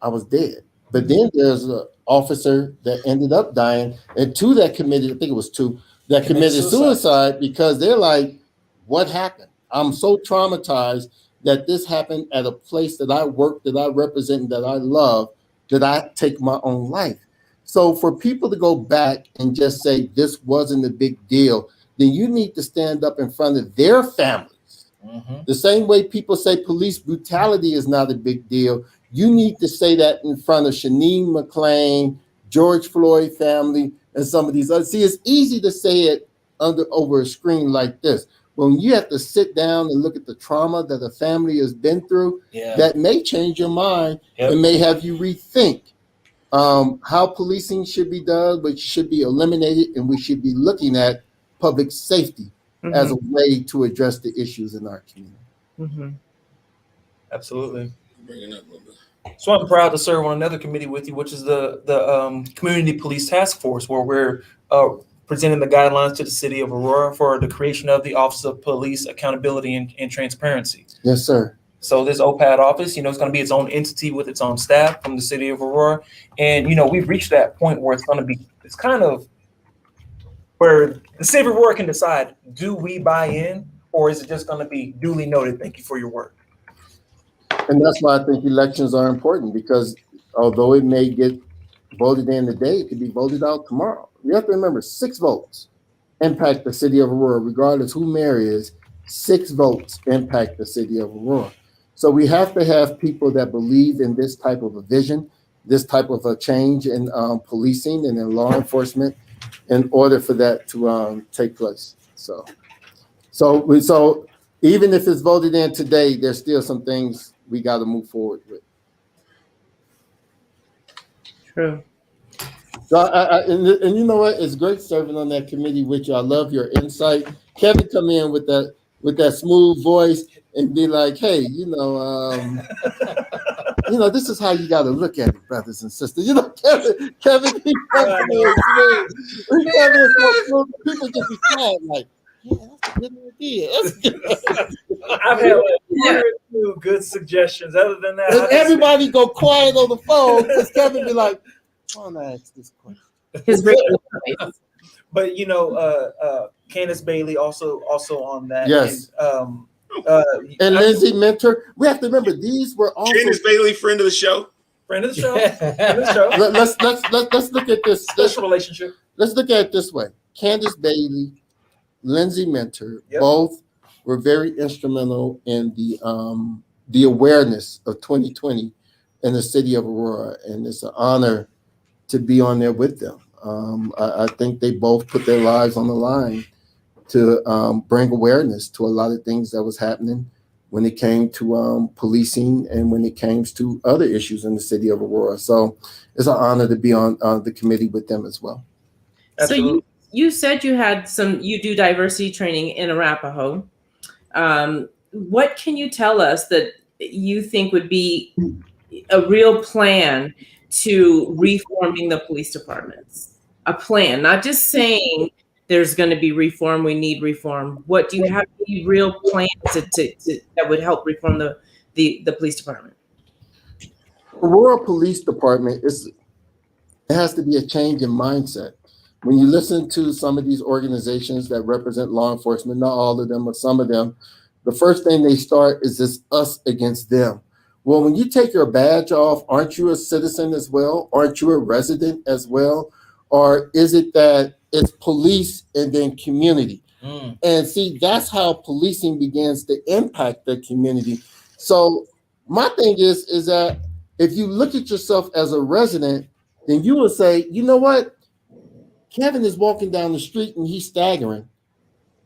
I was dead. But then there's an officer that ended up dying, and two that committed, I think it was two, that committed suicide because they're like, what happened? I'm so traumatized that this happened at a place that I work, that I represent, that I love, that I take my own life. So for people to go back and just say this wasn't a big deal, then you need to stand up in front of their families. Mm-hmm. The same way people say police brutality is not a big deal, you need to say that in front of Shaneen McClain, George Floyd family, and some of these others. See, it's easy to say it over a screen like this. When you have to sit down and look at the trauma that a family has been through, that may change your mind and may have you rethink how policing should be done, which should be eliminated, and we should be looking at public safety as a way to address the issues in our community.
Mm-hmm. Absolutely. So I'm proud to serve on another committee with you, which is the Community Police Task Force, where we're presenting the guidelines to the city of Aurora for the creation of the Office of Police Accountability and Transparency.
Yes, sir.
So this OPAD office, it's going to be its own entity with its own staff from the city of Aurora. And, we've reached that point where it's kind of where the city of Aurora can decide, do we buy in, or is it just going to be duly noted? Thank you for your work.
And that's why I think elections are important, because although it may get voted in today, it could be voted out tomorrow. You have to remember 6 votes impact the city of Aurora, regardless who mayor is. 6 votes impact the city of Aurora. So we have to have people that believe in this type of a vision, this type of a change in policing and in law enforcement in order for that to take place. So even if it's voted in today, there's still some things we got to move forward with.
True.
So and you know what? It's great serving on that committee with you. I love your insight. Kevin come in with that smooth voice and be like, hey, this is how you got to look at it, brothers and sisters. Kevin, he comes in smooth. Kevin is so smooth. People just be quiet like, yeah, that's a good idea. That's good.
I've had like one or two good suggestions. Other than that,
and everybody go quiet on the phone because Kevin be like, I want to ask this question.
His
but Candace Bailey also on that.
Yes. And Lindsay Mentor. We have to remember these were also
Candace Bailey, friend of the show.
Friend of the show. Friend of the show.
Let's look at this
Special relationship.
Let's look at it this way. Candace Bailey, Lindsay Mentor, both were very instrumental in the awareness of 2020 in the city of Aurora, and it's an honor to be on there with them. I think they both put their lives on the line to bring awareness to a lot of things that was happening when it came to policing and when it came to other issues in the city of Aurora. So it's an honor to be on the committee with them as well.
Absolutely. So you said you do diversity training in Arapahoe. What can you tell us that you think would be a real plan to reforming the police departments? A plan, not just saying there's going to be reform, we need reform. What do you have any real plans that would help reform the police department?
Aurora Police Department it has to be a change in mindset. When you listen to some of these organizations that represent law enforcement, not all of them, but some of them, the first thing they start is this us against them. Well, when you take your badge off, aren't you a citizen as well? Aren't you a resident as well? Or is it that it's police and then community? And see, that's how policing begins to impact the community. So my thing is that if you look at yourself as a resident, then you will say, you know what? Kevin is walking down the street and he's staggering.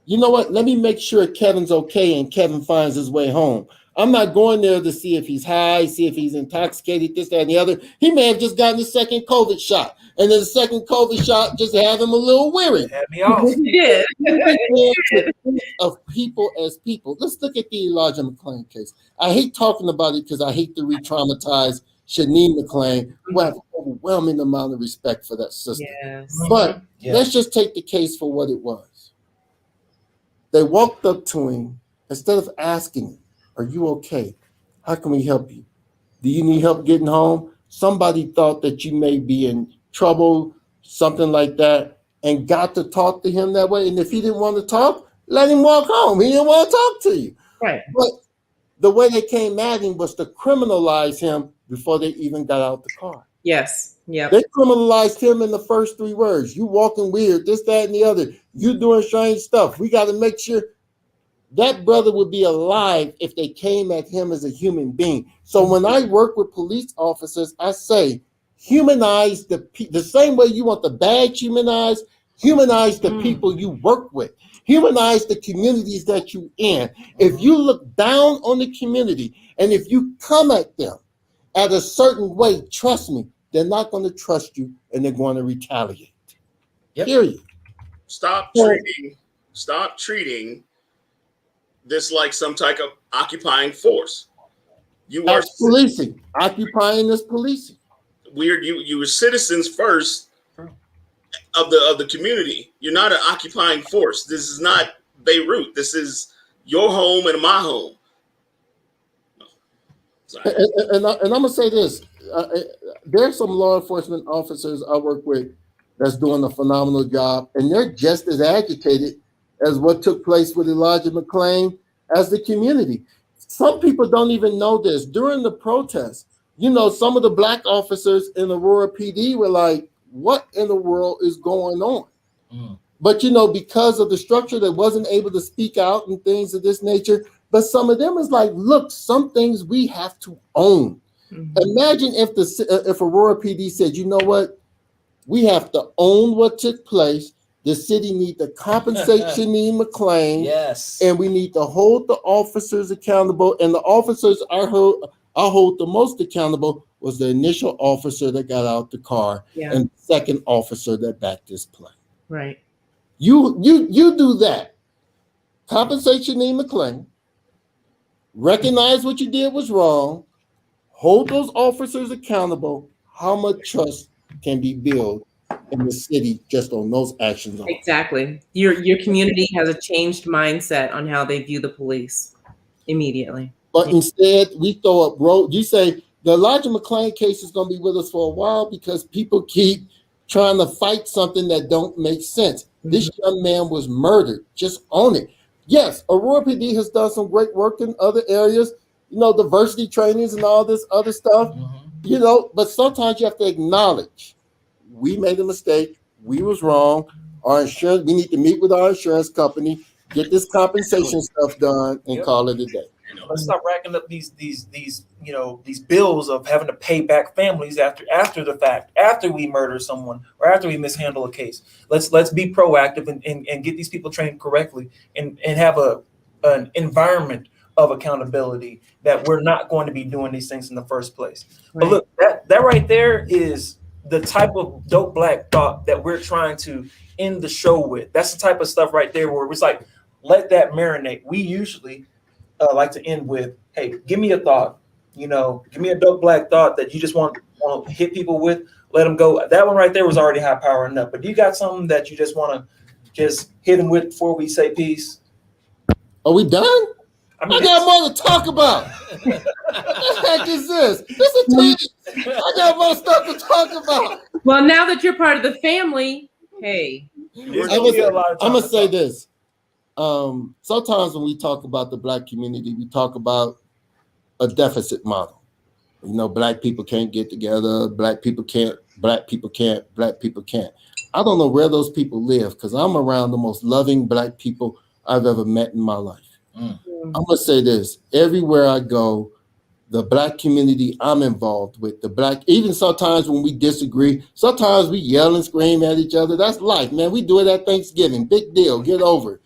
You know what? Let me make sure Kevin's okay and Kevin finds his way home. I'm not going there to see if he's high, see if he's intoxicated, this, that, and the other. He may have just gotten the second COVID shot. And then the second COVID shot just had him a little weary.
Had me off.
Yeah.
Of people as people. Let's look at the Elijah McClain case. I hate talking about it because I hate to re-traumatize Shanine McClain, who have an overwhelming amount of respect for that sister.
Yes.
But let's just take the case for what it was. They walked up to him, instead of asking him, are you okay? How can we help you? Do you need help getting home? Somebody thought that you may be in trouble, something like that, and got to talk to him that way. And if he didn't want to talk, let him walk home. He didn't want to talk to you.
Right.
But the way they came at him was to criminalize him before they even got out the car.
Yes. Yeah.
They criminalized him in the first 3 words. You walking weird, this, that, and the other. You doing strange stuff. We got to make sure that brother would be alive if they came at him as a human being. So when I work with police officers, I say, humanize the same way you want the badge humanized, humanize the people you work with, humanize the communities that you in. If you look down on the community and if you come at them at a certain way, trust me, they're not going to trust you and they're going to retaliate. Period.
Stop treating this like some type of occupying force. You are
policing. Occupying is policing.
Weird. You were citizens first of the community. You're not an occupying force. This is not Beirut. This is your home and my home.
And I'm gonna say this: there's some law enforcement officers I work with that's doing a phenomenal job, and they're just as agitated as what took place with Elijah McClain as the community. Some people don't even know this. During the protest, some of the black officers in Aurora PD were like, what in the world is going on? But, because of the structure, they wasn't able to speak out and things of this nature. But some of them is like, look, some things we have to own. Imagine if Aurora PD said, you know what? We have to own what took place. The city need to compensate Shanine McClain.
Yes.
And we need to hold the officers accountable. And the officers I hold the most accountable was the initial officer that got out the car and the second officer that backed this plane.
Right.
You do that. Compensate Shanine McClain. Recognize what you did was wrong. Hold those officers accountable. How much trust can be built in the city just on those actions?
Exactly. Your community has a changed mindset on how they view the police immediately.
But instead, we throw up road. You say the Elijah McClain case is going to be with us for a while because people keep trying to fight something that don't make sense. Mm-hmm. This young man was murdered. Just own it. Yes, Aurora PD has done some great work in other areas, diversity trainings and all this other stuff, but sometimes you have to acknowledge we made a mistake. We was wrong. Our insurance, we need to meet with our insurance company, get this compensation stuff done and call it a day.
Let's stop racking up these bills of having to pay back families after the fact, after we murder someone or after we mishandle a case. Let's be proactive and get these people trained correctly and have an environment of accountability that we're not going to be doing these things in the first place. Right. But look, that right there is the type of dope black thought that we're trying to end the show with. That's the type of stuff right there where it's like, let that marinate. We usually like to end with, hey, give me a thought, give me a dope black thought that you just want to hit people with, let them go. That one right there was already high power enough. But do you got something that you just want to just hit them with before we say peace?
Are we done? I got more to talk about. What the heck is this? This is a tease. I got more stuff to talk about.
Well, now that you're part of the family, hey.
I'm going to say this. Sometimes when we talk about the black community, we talk about a deficit model. Black people can't get together. Black people can't. Black people can't. Black people can't. I don't know where those people live because I'm around the most loving black people I've ever met in my life. I'm going to say this. Everywhere I go, the black community I'm involved with, even sometimes when we disagree, sometimes we yell and scream at each other. That's life, man. We do it at Thanksgiving. Big deal. Get over it.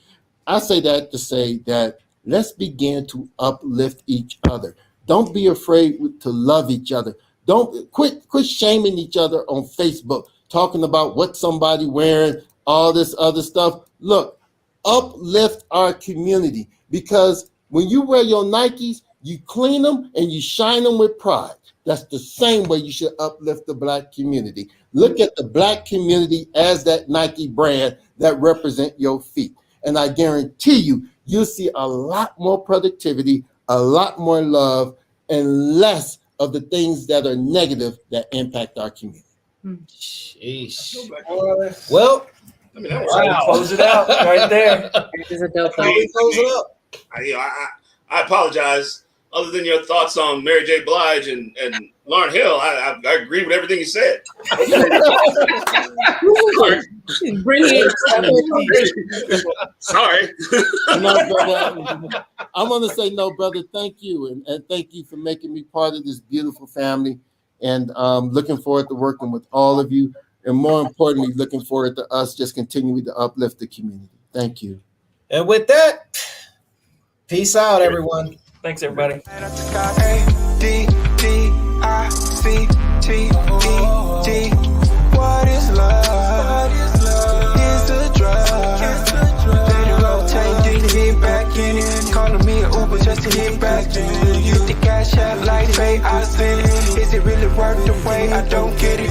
I say that to say that let's begin to uplift each other. Don't be afraid to love each other. Don't quit shaming each other on Facebook, talking about what somebody wearing, all this other stuff. Look, uplift our community because when you wear your Nikes, you clean them and you shine them with pride. That's the same way you should uplift the black community. Look at the black community as that Nike brand that represent your feet. And I guarantee you'll see a lot more productivity, a lot more love, and less of the things that are negative that impact our community.
Sheesh. Well,
close it out right there.
This is a dope one.
Close it up.
I apologize. Other than your thoughts on Mary J. Blige and Lauryn Hill, I agree with everything you said.
Bring it.
Sorry.
No, brother. I'm going to say, no, brother, thank you. And thank you for making me part of this beautiful family. And looking forward to working with all of you. And more importantly, looking forward to us just continuing to uplift the community. Thank you.
And with that, peace out, everyone.
Thanks, everybody.
What is love? It's a drug. Let it rotate, then hit back in it. Calling me an Uber just to hit back in it. Use the cash out like pay, I send it. Is it really worth the wait? I don't get it.